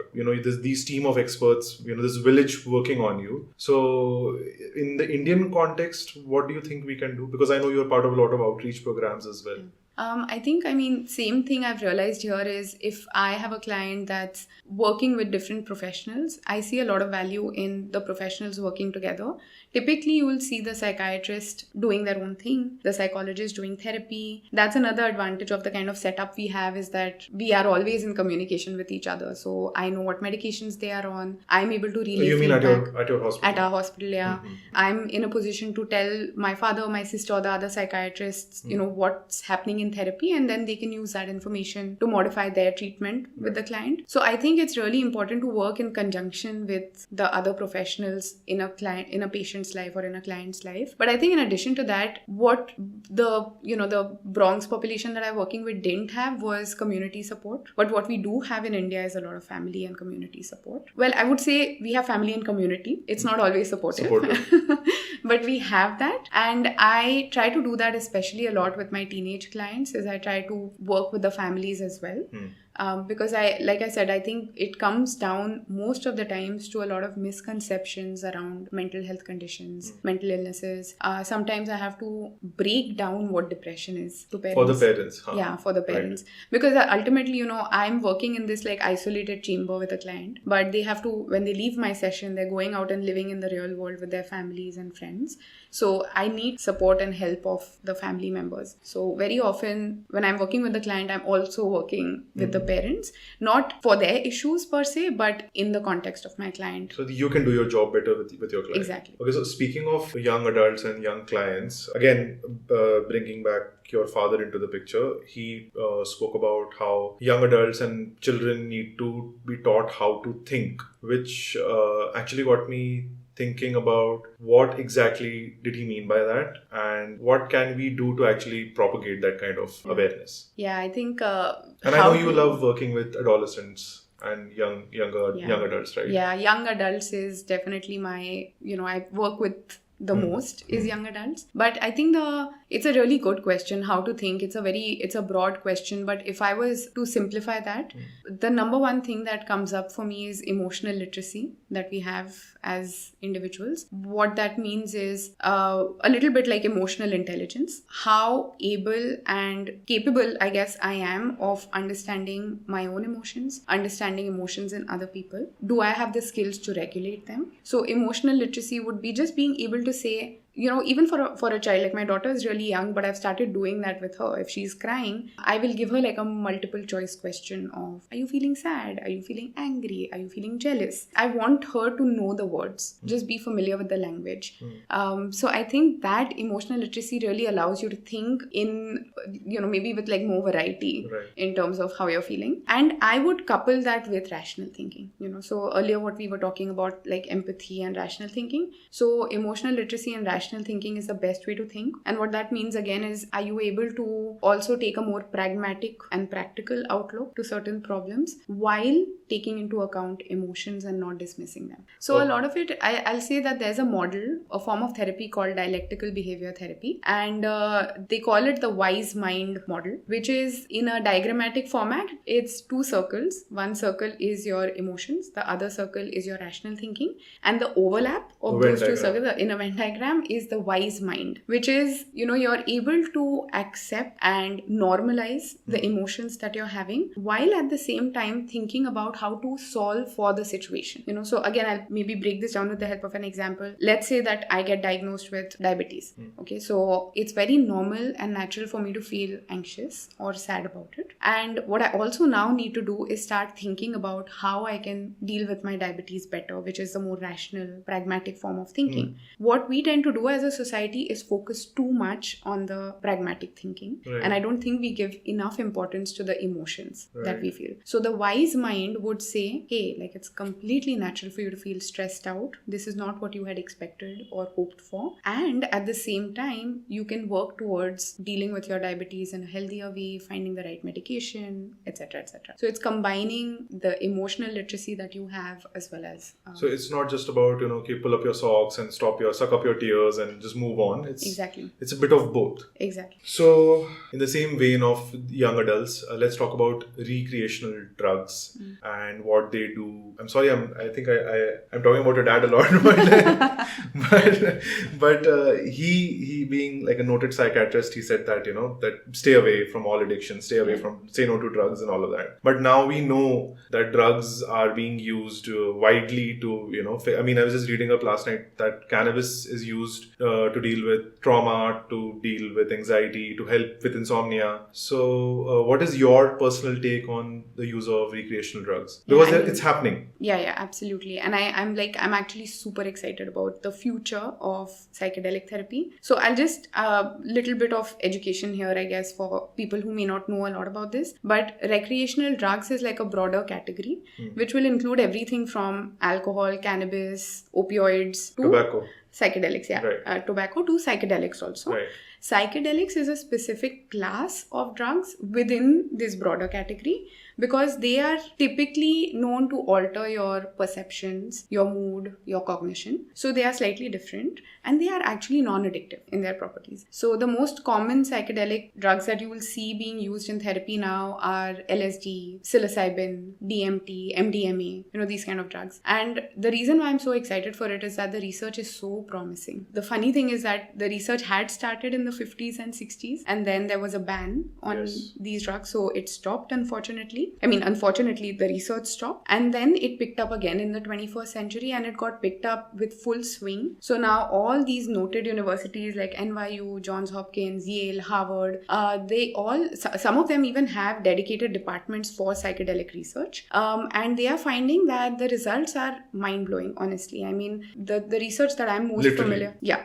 these team of experts, this village working on you. So in the Indian context, what do you think we can do? Because I know you're part of a lot of outreach programs as well. Same thing I've realized here is, if I have a client that's working with different professionals, I see a lot of value in the professionals working together. Typically, you will see the psychiatrist doing their own thing, the psychologist doing therapy. That's another advantage of the kind of setup we have, is that we are always in communication with each other. So I know what medications they are on. I'm able to relay feedback. You mean at your hospital? At our hospital, yeah. Mm-hmm. I'm in a position to tell my father, my sister, or the other psychiatrists, what's happening in therapy, and then they can use that information to modify their treatment with the client. So I think it's really important to work in conjunction with the other professionals in a patient's life or in a client's life. But I think in addition to that, what the Bronx population that I'm working with didn't have was community support. But what we do have in India is a lot of family and community support. Well, I would say we have family and community. It's not always supportive. But we have that. And I try to do that especially a lot with my teenage clients, is I try to work with the families as well. Because like I said, I think it comes down most of the times to a lot of misconceptions around mental health conditions, mental illnesses. Sometimes I have to break down what depression is to parents. For the parents, huh? Yeah, for the parents. Right. Because ultimately, I'm working in this like isolated chamber with a client, but they have to, when they leave my session, they're going out and living in the real world with their families and friends. So I need support and help of the family members. So very often when I'm working with the client, I'm also working with the parents, not for their issues per se, but in the context of my client. So you can do your job better with your client. Exactly. Okay, so speaking of young adults and young clients, again, bringing back your father into the picture, he spoke about how young adults and children need to be taught how to think, which actually got me thinking about what exactly did he mean by that, and what can we do to actually propagate that kind of awareness. Yeah, I think... and I know you love working with adolescents. and young adults, right? Yeah, young adults is definitely my, I work with the most is young adults. But I think it's a really good question how to think. It's a broad question, but if I was to simplify that, the number one thing that comes up for me is emotional literacy that we have as individuals. What that means is a little bit like emotional intelligence, how able and capable I guess I am of understanding my own emotions, understanding emotions in other people. Do I have the skills to regulate them? So emotional literacy would be just being able to say, even for a child, like my daughter is really young, but I've started doing that with her. If she's crying, I will give her like a multiple choice question of, are you feeling sad? Are you feeling angry? Are you feeling jealous? I want her to know the words, just be familiar with the language. So I think that emotional literacy really allows you to think in, maybe with like more variety in terms of how you're feeling. And I would couple that with rational thinking, so earlier what we were talking about, like empathy and rational thinking. So emotional literacy and rational thinking is the best way to think. And what that means again is, are you able to also take a more pragmatic and practical outlook to certain problems while taking into account emotions and not dismissing them? So a lot of it, I'll say that there's a model, a form of therapy called dialectical behavior therapy, and they call it the wise mind model, which is in a diagrammatic format. It's two circles. One circle is your emotions, the other circle is your rational thinking, and the overlap of those two circles in a Venn diagram is the wise mind, which is, you're able to accept and normalize the emotions that you're having while at the same time thinking about how to solve for the situation. So again, I'll maybe break this down with the help of an example. Let's say that I get diagnosed with diabetes. Okay, so it's very normal and natural for me to feel anxious or sad about it. And what I also now need to do is start thinking about how I can deal with my diabetes better, which is the more rational, pragmatic form of thinking. What we tend to do as a society is focus too much on the pragmatic thinking. And I don't think we give enough importance to the emotions that we feel. So the wise mind would say, hey, like it's completely natural for you to feel stressed out. This is not what you had expected or hoped for. And at the same time, you can work towards dealing with your diabetes in a healthier way, finding the right medication, etc., etc. So it's combining the emotional literacy that you have as well as... So it's not just about, pull up your socks and suck up your tears and just move on. It's a bit of both. Exactly. So in the same vein of young adults, let's talk about recreational drugs and what they do. I'm sorry, I think I'm talking about your dad a lot, but he being like a noted psychiatrist, he said that, that stay away from all addiction, say no to drugs and all of that. But now we know that drugs are being used widely to, I was just reading up last night that cannabis is used to deal with trauma, to deal with anxiety, to help with insomnia. So what is your personal take on the use of recreational drugs? Because it's happening. Yeah, absolutely. And I'm actually super excited about the future of psychedelic therapy. So I'll just little bit of education here, I guess, for people who may not know a lot about this. But recreational drugs is like a broader category, which will include everything from alcohol, cannabis, opioids, to tobacco. Psychedelics, tobacco to psychedelics also. Right. Psychedelics is a specific class of drugs within this broader category because they are typically known to alter your perceptions, your mood, your cognition. So they are slightly different and they are actually non-addictive in their properties. So the most common psychedelic drugs that you will see being used in therapy now are LSD, psilocybin, DMT, MDMA, these kind of drugs. And the reason why I'm so excited for it is that the research is so promising. The funny thing is that the research had started in the 50s and 60s and then there was a ban on these drugs. So it stopped, unfortunately. Unfortunately, the research stopped and then it picked up again in the 21st century and it got picked up with full swing. So now all these noted universities like NYU, Johns Hopkins, Yale, Harvard, some of them even have dedicated departments for psychedelic research. And they are finding that the results are mind-blowing, honestly. The research that I'm most familiar... Yeah.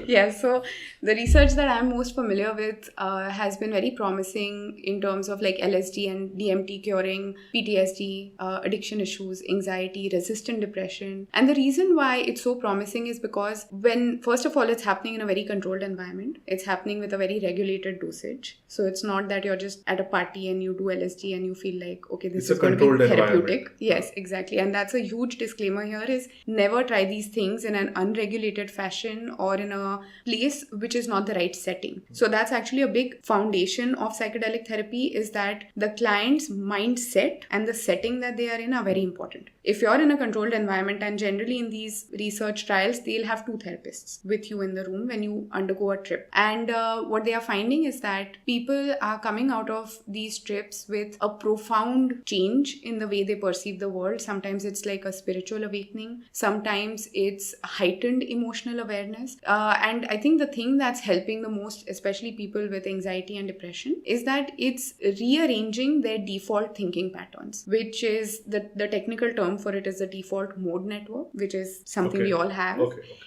Yeah, so the research that I'm most familiar with has been very promising in terms of like LSD and DMT curing PTSD, addiction issues, anxiety, resistant depression. And the reason why it's so promising is because when, first of all, it's happening in a very controlled environment. It's happening with a very regulated dosage. So it's not that you're just at a party and you do LSD and you feel like, okay, this is going to be therapeutic. Yes, exactly. And that's a huge disclaimer here is never try these things in an unregulated fashion or in a place which is not the right setting. So that's actually a big foundation of psychedelic therapy is that the client's mindset and the setting that they are in are very important. If you're in a controlled environment, and generally in these research trials, they'll have 2 therapists with you in the room when you undergo a trip. And what they are finding is that people are coming out of these trips with a profound change in the way they perceive the world. Sometimes it's like a spiritual awakening. Sometimes it's heightened emotional awareness. And I think the thing that's helping the most, especially people with anxiety and depression, is that it's rearranging their default thinking patterns, which is the technical term for it is the default mode network, which is something we all have.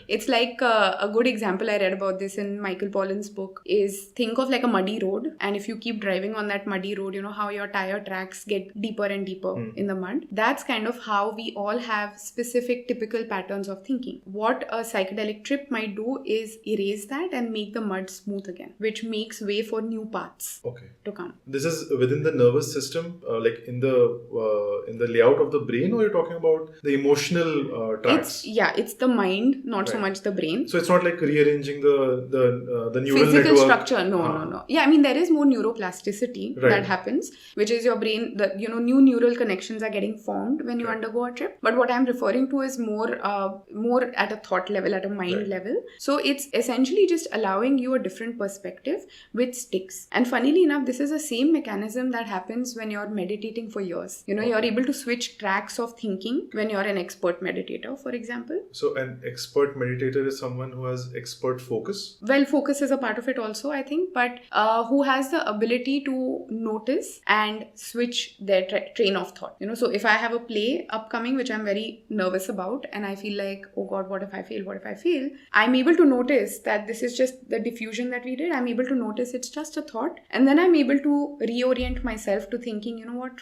It's like a good example I read about this in Michael Pollan's book is think of like a muddy road, and if you keep driving on that muddy road, you know how your tire tracks get deeper and deeper in the mud. That's kind of how we all have specific typical patterns of thinking. What a psychedelic trip might do is erase that and make the mud smooth again, which makes way for new paths to come. This is within the nervous system, like in the layout of the brain, or you're talking about the emotional tracks? It's the mind, not so much the brain. So it's not like rearranging the neural physical network. Structure. No. Yeah, I mean there is more neuroplasticity that happens, which is your brain. New neural connections are getting formed when you undergo a trip. But what I'm referring to is more at a thought level, at a mind level. So it's essentially just allowing you a different perspective which sticks. And funnily enough, this is the same mechanism that happens when you're meditating for years. You're able to switch tracks of thinking when you're an expert meditator, for example. So an expert meditator is someone who has expert focus? Well, focus is a part of it also, I think, but who has the ability to notice and switch their train of thought. So if I have a play upcoming, which I'm very nervous about, and I feel like, oh God, what if I fail? I'm able to notice that this is just the diffusion that we did. I'm able to notice it's just a thought. And then I'm able to reorient myself to thinking,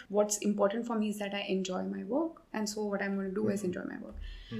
what's important for me is that I enjoy my work. And so what I'm going to do is enjoy my work.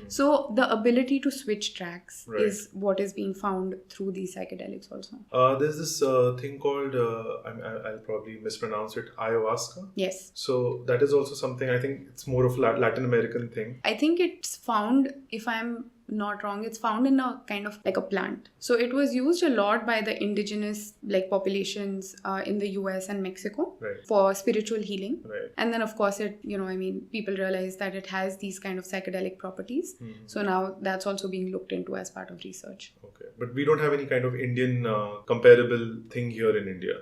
So the ability to switch tracks is what is being found through these psychedelics also. There's this thing called, I'll probably mispronounce it, ayahuasca. Yes. So that is also something, I think it's more of a Latin American thing. I think it's found, if I'm not wrong, it's found in a kind of like a plant. So it was used a lot by the indigenous populations in the US and Mexico for spiritual healing. And then of course people realized that it has these kind of psychedelic properties. So now that's also being looked into as part of research. Okay. But we don't have any kind of Indian comparable thing here in India.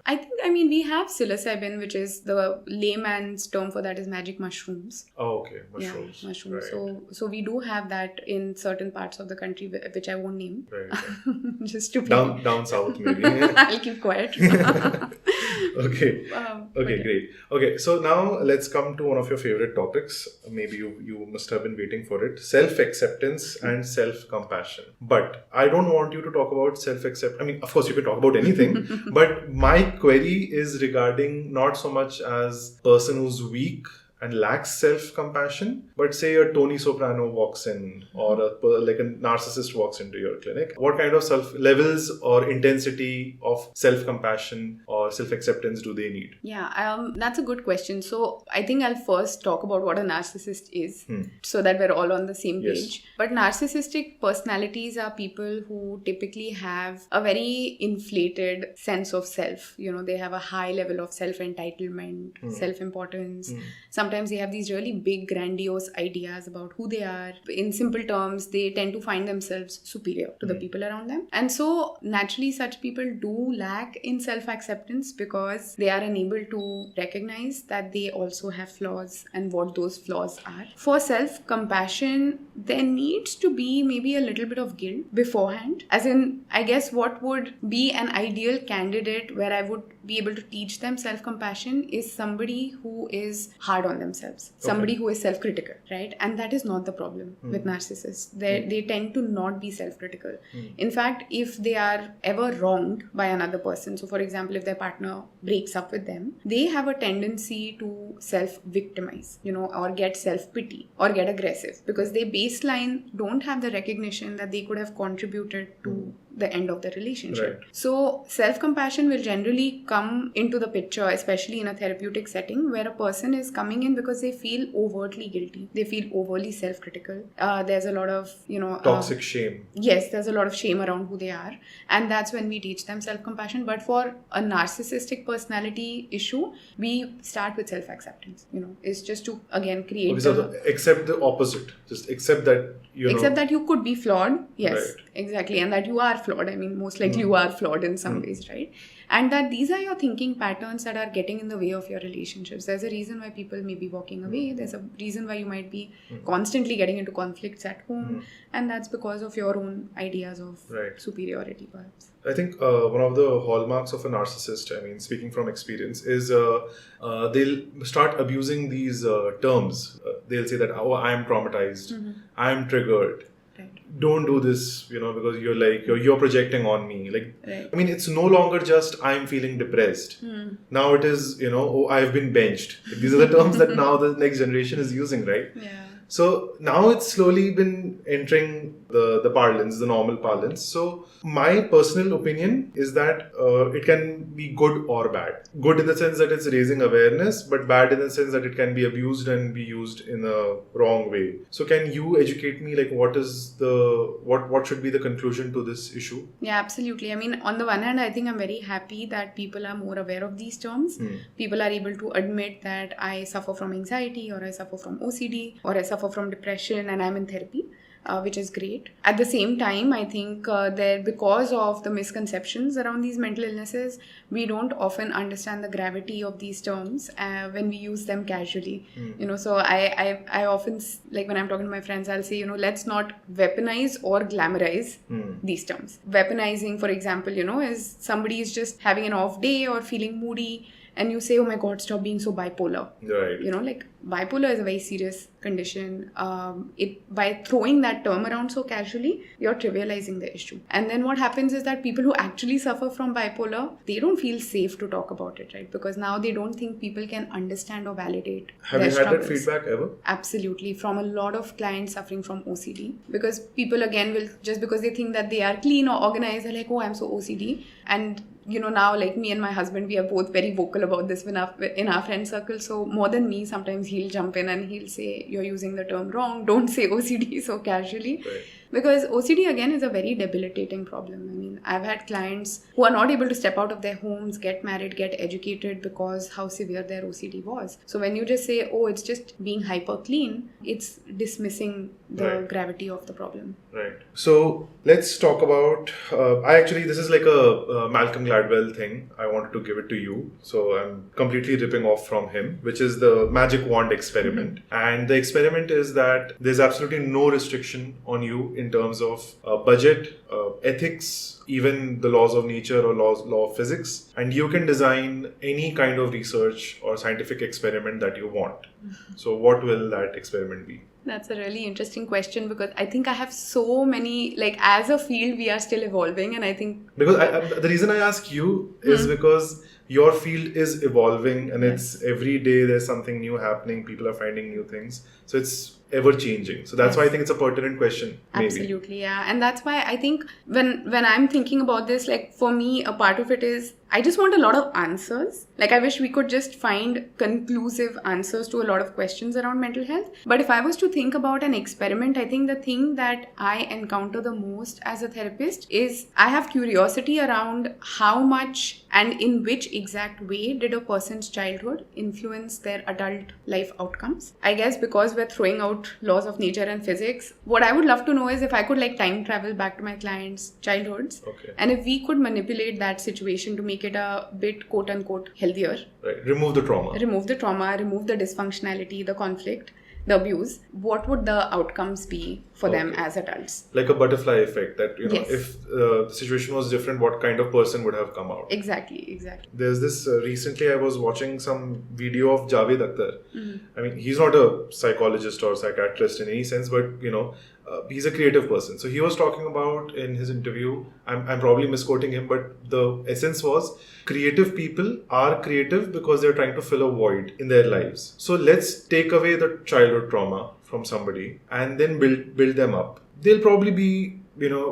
We have psilocybin, which is the layman's term for that is magic mushrooms. Oh, okay. Mushrooms. Yeah, mushrooms. So we do have that in certain parts of the country, which I won't name. Just to be down south, maybe. I'll keep quiet. Okay. Great. Okay, so now let's come to one of your favorite topics. Maybe you must have been waiting for it. Self-acceptance and self-compassion. But I don't want you to talk about self-acceptance. Of course, you can talk about anything. But my query is regarding not so much as person who's weak and lacks self-compassion, but say a Tony Soprano walks in or a narcissist walks into your clinic. What kind of levels or intensity of self-compassion or self-acceptance do they need? Yeah, that's a good question. So I think I'll first talk about what a narcissist is so that we're all on the same page. But narcissistic personalities are people who typically have a very inflated sense of self. They have a high level of self-entitlement, self-importance. Sometimes they have these really big, grandiose ideas about who they are. In simple terms, they tend to find themselves superior to the people around them. And so, naturally, such people do lack in self-acceptance because they are unable to recognize that they also have flaws and what those flaws are. For self-compassion, there needs to be maybe a little bit of guilt beforehand. As in, I guess what would be an ideal candidate where I would be able to teach them self-compassion is somebody who is hard on on themselves. Somebody who is self-critical, right? And that is not the problem with narcissists. They tend to not be self-critical. In fact, if they are ever wronged by another person, so for example, if their partner breaks up with them, they have a tendency to self-victimize, or get self-pity or get aggressive because they baseline don't have the recognition that they could have contributed to the end of the relationship. Right. So self-compassion will generally come into the picture, especially in a therapeutic setting where a person is coming in because they feel overtly guilty. They feel overly self-critical. There's a lot of, toxic shame. Yes, there's a lot of shame around who they are. And that's when we teach them self-compassion. But for a narcissistic personality issue, we start with self-acceptance. It's just to, again, create... accept the opposite. Just accept that, Accept that you could be flawed. Yes, right. Exactly. And that you are flawed. I mean, most likely you are flawed in some ways, right? And that these are your thinking patterns that are getting in the way of your relationships. There's a reason why people may be walking away. There's a reason why you might be constantly getting into conflicts at home. And that's because of your own ideas of superiority, perhaps. I think one of the hallmarks of a narcissist, speaking from experience, is they'll start abusing these terms. They'll say that, I am traumatized, I am triggered. Right. Don't do this, because you're projecting on me. Right. It's no longer just I'm feeling depressed. Now it is, I've been benched. These are the terms that now the next generation is using, right? Yeah. So now it's slowly been entering the parlance, the normal parlance. So my personal opinion is that it can be good or bad. Good in the sense that it's raising awareness, but bad in the sense that it can be abused and be used in a wrong way. So can you educate me, what should be the conclusion to this issue? Yeah, absolutely. On the one hand, I think I'm very happy that people are more aware of these terms. People are able to admit that I suffer from anxiety, or I suffer from OCD, or I suffer from depression, and I'm in therapy. Which is great. At the same time, I think because of the misconceptions around these mental illnesses, we don't often understand the gravity of these terms when we use them casually. So I often, when I'm talking to my friends, I'll say, let's not weaponize or glamorize these terms. Weaponizing, for example, is somebody is just having an off day or feeling moody, and you say, oh my God, stop being so bipolar. Right. Bipolar is a very serious condition. By throwing that term around so casually, you're trivializing the issue. And then what happens is that people who actually suffer from bipolar, they don't feel safe to talk about it, right? Because now they don't think people can understand or validate Have their you had struggles. that feedback ever? Absolutely. From a lot of clients suffering from OCD. Because people, again, will, just because they think that they are clean or organized, they're like, oh, I'm so OCD. And now, me and my husband, we are both very vocal about this in our friend circle. So more than me, sometimes he'll jump in and he'll say, you're using the term wrong. Don't say OCD so casually. Right. Because OCD, again, is a very debilitating problem. I've had clients who are not able to step out of their homes, get married, get educated because how severe their OCD was. So when you just say, oh, it's just being hyper clean, it's dismissing the gravity of the problem. Right. So let's talk about, this is like a Malcolm Gladwell thing. I wanted to give it to you. So I'm completely ripping off from him, which is the magic wand experiment. And the experiment is that there's absolutely no restriction on you in terms of budget, ethics, even the laws of nature or law of physics. And you can design any kind of research or scientific experiment that you want. So what will that experiment be? That's a really interesting question because I think I have so many, as a field, we are still evolving. And I think... Because the reason I ask you is because your field is evolving and it's every day there's something new happening. People are finding new things. So it's ever changing. So that's why I think it's a pertinent question. Maybe. Absolutely, yeah. And that's why I think when I'm thinking about this, for me, a part of it is I just want a lot of answers. I wish we could just find conclusive answers to a lot of questions around mental health. But if I was to think about an experiment, I think the thing that I encounter the most as a therapist is I have curiosity around how much and in which exact way did a person's childhood influence their adult life outcomes. I guess because we're throwing out laws of nature and physics, what I would love to know is if I could time travel back to my clients' childhoods, and if we could manipulate that situation to make it a bit quote-unquote healthier. Right. Remove the trauma. Remove the trauma, remove the dysfunctionality, the conflict, the abuse, what would the outcomes be for them as adults? Like a butterfly effect, that Yes. if the situation was different, what kind of person would have come out? Exactly. There's this recently I was watching some video of Javed Akhtar. I mean, he's not a psychologist or psychiatrist in any sense, but he's a creative person. So he was talking about in his interview, I'm probably misquoting him, but the essence was creative people are creative because they're trying to fill a void in their lives. So let's take away the childhood trauma from somebody and then build them up. They'll probably be,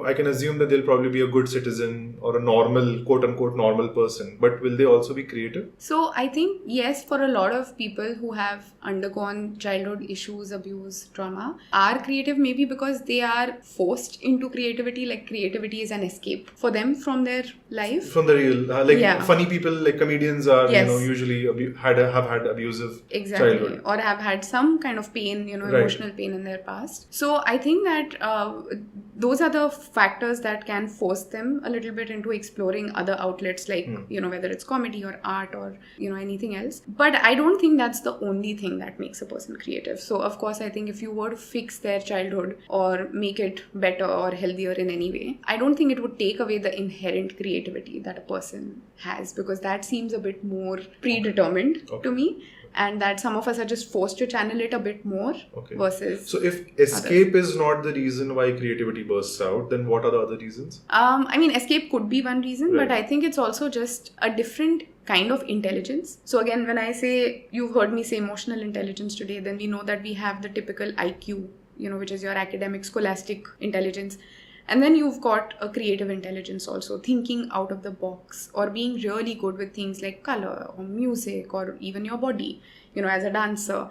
I can assume that they'll probably be a good citizen or a normal, quote unquote, normal person. But will they also be creative? So I think, yes, for a lot of people who have undergone childhood issues, abuse, trauma, are creative maybe because they are forced into creativity. Like creativity is an escape for them from their life. From the real, funny people like comedians are, usually have had abusive childhood. Or have had some kind of pain, emotional pain in their past. So I think that those are the factors that can force them a little bit into exploring other outlets like, whether it's comedy or art or, anything else. But I don't think that's the only thing that makes a person creative. So, of course, I think if you were to fix their childhood or make it better or healthier in any way, I don't think it would take away the inherent creativity that a person has, because that seems a bit more predetermined to me. And that some of us are just forced to channel it a bit more versus... So if escape is not the reason why creativity bursts out, then what are the other reasons? Escape could be one reason, but I think it's also just a different kind of intelligence. So again, when I say, you've heard me say emotional intelligence today, then we know that we have the typical IQ, which is your academic, scholastic intelligence. And then you've got a creative intelligence also, thinking out of the box or being really good with things like color or music or even your body, as a dancer.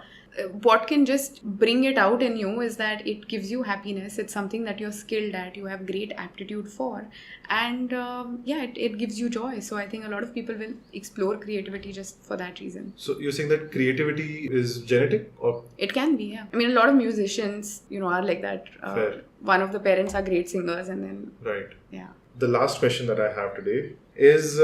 What can just bring it out in you is that it gives you happiness. It's something that you're skilled at, you have great aptitude for. And it gives you joy. So I think a lot of people will explore creativity just for that reason. So you're saying that creativity is genetic? Or it can be, yeah. I mean, a lot of musicians, are like that. Fair. One of the parents are great singers and then... Right. Yeah. The last question that I have today is,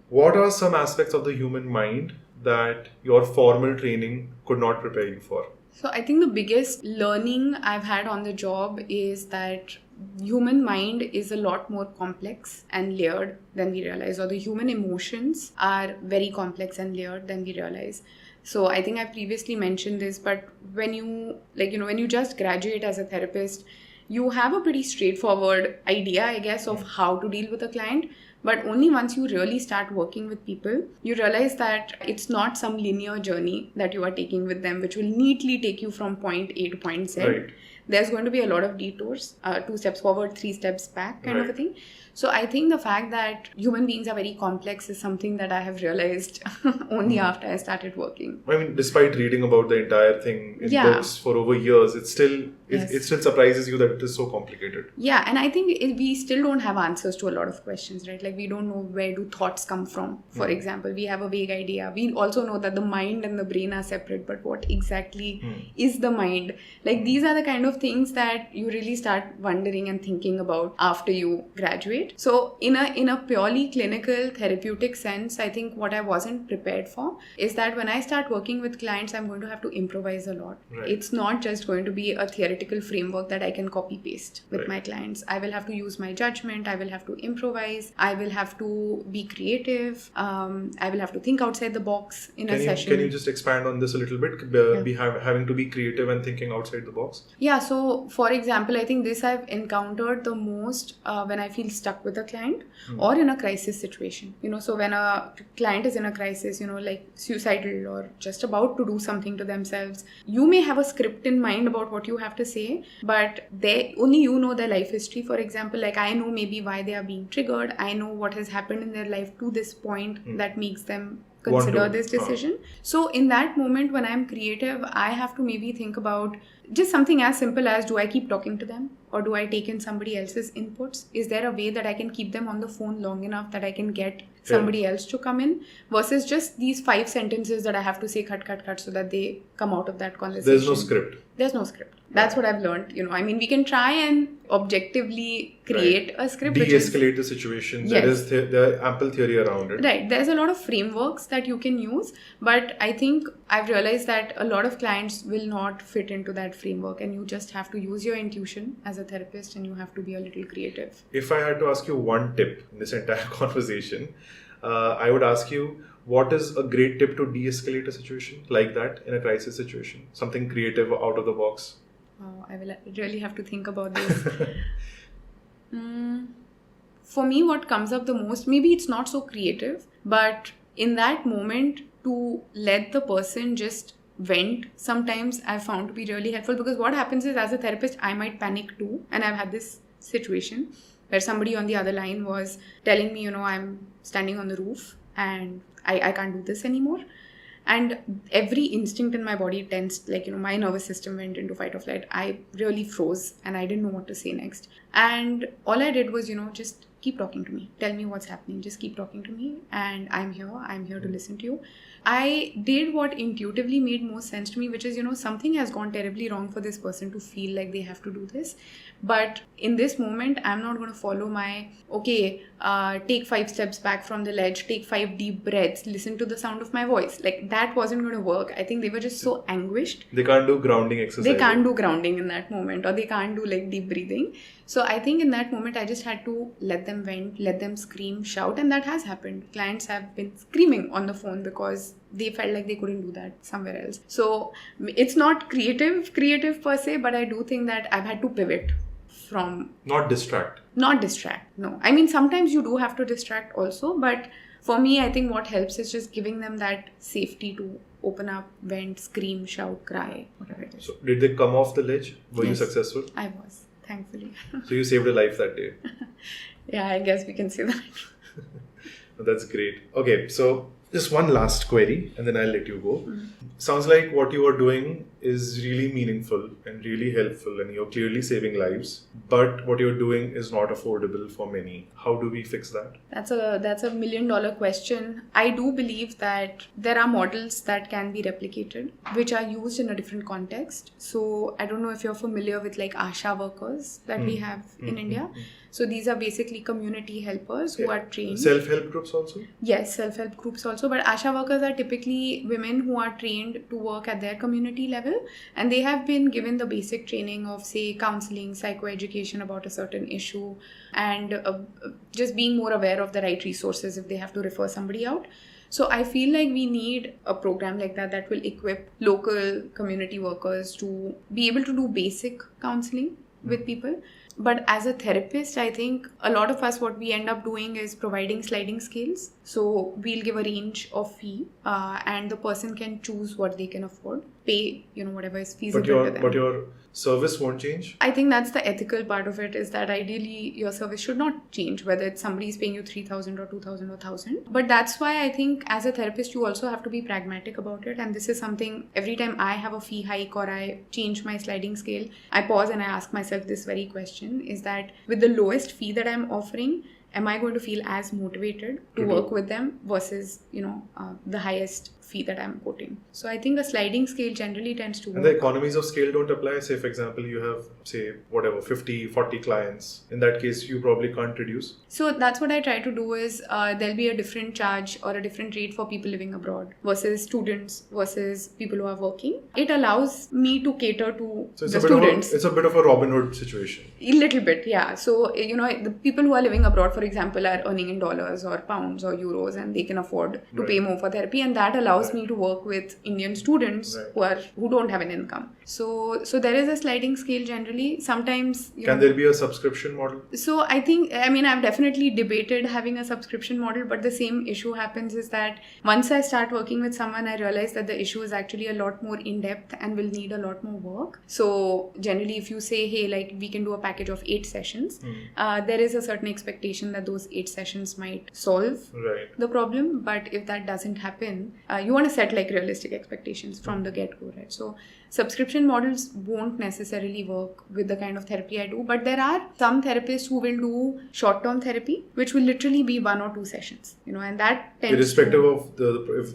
what are some aspects of the human mind that your formal training could not prepare you for? So I think the biggest learning I've had on the job is that human mind is a lot more complex and layered than we realize, or the human emotions are very complex and layered than we realize. So I think I previously mentioned this, but when you just graduate as a therapist, you have a pretty straightforward idea, I guess, of how to deal with a client. But only once you really start working with people, you realize that it's not some linear journey that you are taking with them, which will neatly take you from point A to point Z. Right. There's going to be a lot of detours, 2 steps forward, 3 steps back kind of a thing. So I think the fact that human beings are very complex is something that I have realized only after I started working. I mean, despite reading about the entire thing in books for over years, it still surprises you that it is so complicated. Yeah, and I think we still don't have answers to a lot of questions, right? Like we don't know where do thoughts come from. For example, we have a vague idea. We also know that the mind and the brain are separate, but what exactly is the mind? Like these are the kind of things that you really start wondering and thinking about after you graduate. So in a purely clinical therapeutic sense, I think what I wasn't prepared for is that when I start working with clients, I'm going to have to improvise a lot. Right. It's not just going to be a theoretical framework that I can copy paste with my clients. I will have to use my judgment. I will have to improvise. I will have to be creative. I will have to think outside the box in a session. Can you just expand on this a little bit? Having to be creative and thinking outside the box? Yeah. So for example, I think this I've encountered the most when I feel stuck with a client or in a crisis situation. So when a client is in a crisis, like suicidal or just about to do something to themselves, you may have a script in mind about what you have to say, but only you know their life history. For example, like I know maybe why they are being triggered. I know what has happened in their life to this point that makes them consider this decision. So in that moment when I'm creative, I have to maybe think about just something as simple as, do I keep talking to them or do I take in somebody else's inputs? Is there a way that I can keep them on the phone long enough that I can get somebody else to come in, versus just these 5 sentences that I have to say cut so that they come out of that conversation? There's no script. There's no script. That's what I've learned. I mean, we can try and objectively create a script. De-escalate the situation. Yes. There are ample theory around it. Right. There's a lot of frameworks that you can use. But I think I've realized that a lot of clients will not fit into that framework. And you just have to use your intuition as a therapist, and you have to be a little creative. If I had to ask you one tip in this entire conversation, I would ask you, what is a great tip to de-escalate a situation like that in a crisis situation? Something creative, out of the box. Oh, I will really have to think about this. For me, what comes up the most, maybe it's not so creative, but in that moment, to let the person just vent, sometimes I've found to be really helpful, because what happens is, as a therapist, I might panic too. And I've had this situation where somebody on the other line was telling me, I'm standing on the roof and I can't do this anymore. And every instinct in my body tensed, my nervous system went into fight or flight. I really froze and I didn't know what to say next. And all I did was, just keep talking to me. Tell me what's happening. Just keep talking to me. And I'm here to listen to you. I did what intuitively made most sense to me, which is, something has gone terribly wrong for this person to feel like they have to do this. But in this moment, I'm not going to follow my, take 5 steps back from the ledge, take 5 deep breaths, listen to the sound of my voice. That wasn't going to work. I think they were just so anguished. They can't do grounding exercise. They can't do grounding in that moment, or they can't do deep breathing. So I think in that moment, I just had to let them vent, let them scream, shout. And that has happened. Clients have been screaming on the phone because they felt like they couldn't do that somewhere else. So it's not creative per se, but I do think that I've had to pivot from... Not distract. No. I mean, sometimes you do have to distract also, but for me, I think what helps is just giving them that safety to open up, vent, scream, shout, cry, whatever it is. So did they come off the ledge? Were Yes. you successful? I was, thankfully. So you saved a life that day. Yeah, I guess we can say that. That's great. Okay, so just one last query and then I'll let you go. Sounds like what you are doing is really meaningful and really helpful, and you're clearly saving lives, but what you're doing is not affordable for many. How do we fix that? That's a $1 million question. I do believe that there are models that can be replicated, which are used in a different context. So I don't know if you're familiar with ASHA workers that we have in India. So these are basically community helpers who are trained. Self-help groups also? Yes, self-help groups also. But ASHA workers are typically women who are trained to work at their community level. And they have been given the basic training of, say, counselling, psychoeducation about a certain issue, and just being more aware of the right resources if they have to refer somebody out. So I feel like we need a program like that will equip local community workers to be able to do basic counselling with people. But as a therapist, I think a lot of us, what we end up doing is providing sliding scales. So we'll give a range of fee and the person can choose what they can afford, pay, whatever is feasible to them. But your service won't change? I think that's the ethical part of it, is that ideally your service should not change, whether it's somebody is paying you 3,000 or 2,000 or 1,000. But that's why I think as a therapist, you also have to be pragmatic about it. And this is something, every time I have a fee hike or I change my sliding scale, I pause and I ask myself this very question, is that with the lowest fee that I'm offering, am I going to feel as motivated to work with them versus, the highest fee that I'm quoting? So I think a sliding scale generally tends to work. And the economies of scale don't apply. Say, for example, you have, 50, 40 clients. In that case, you probably can't reduce. So that's what I try to do is there'll be a different charge or a different rate for people living abroad versus students versus people who are working. It allows me to cater to the students. It's a bit of a Robin Hood situation. A little bit, yeah. So, the people who are living abroad, for example, are earning in dollars or pounds or euros, and they can afford to pay more for therapy. And that allows me to work with Indian students who don't have an income. So there is a sliding scale generally. Sometimes... Can there be a subscription model? So I think, I've definitely debated having a subscription model, but the same issue happens is that once I start working with someone, I realize that the issue is actually a lot more in-depth and will need a lot more work. So generally, if you say, hey, we can do a package of 8 sessions, there is a certain expectation that those 8 sessions might solve the problem. But if that doesn't happen, you want to set like realistic expectations from the get-go, right? So subscription models won't necessarily work with the kind of therapy I do, but there are some therapists who will do short-term therapy, which will literally be 1 or 2 sessions, and that tends irrespective of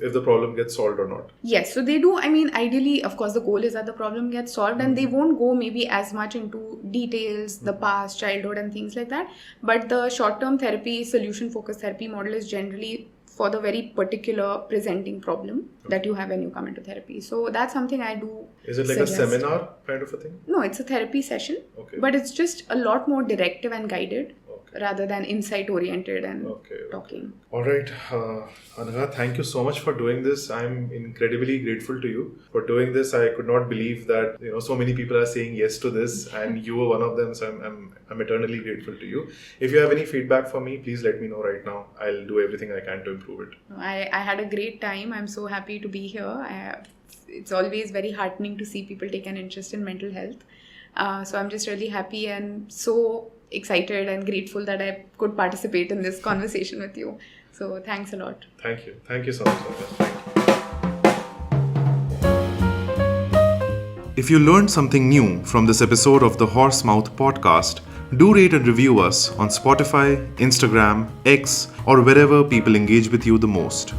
if the problem gets solved or not. Yes, so they do. I mean, ideally, of course, the goal is that the problem gets solved, and they won't go maybe as much into details, the past, childhood, and things like that. But the short-term therapy, solution-focused therapy model is generally for the very particular presenting problem that you have when you come into therapy. So that's something I do. Is it like suggest. a seminar kind of a thing? No, it's a therapy session, Okay. but it's just a lot more directive and guided rather than insight-oriented and talking. All right, Anagha, thank you so much for doing this. I'm incredibly grateful to you for doing this. I could not believe that so many people are saying yes to this, and you were one of them. So I'm eternally grateful to you. If you have any feedback for me, please let me know right now. I'll do everything I can to improve it. I had a great time. I'm so happy to be here. It's always very heartening to see people take an interest in mental health. So I'm just really happy and so excited and grateful that I could participate in this conversation with you. So thanks a lot. Thank you. Thank you so much. Thank you. If you learned something new from this episode of the Horse Mouth podcast, do rate and review us on Spotify, Instagram, X, or wherever people engage with you the most.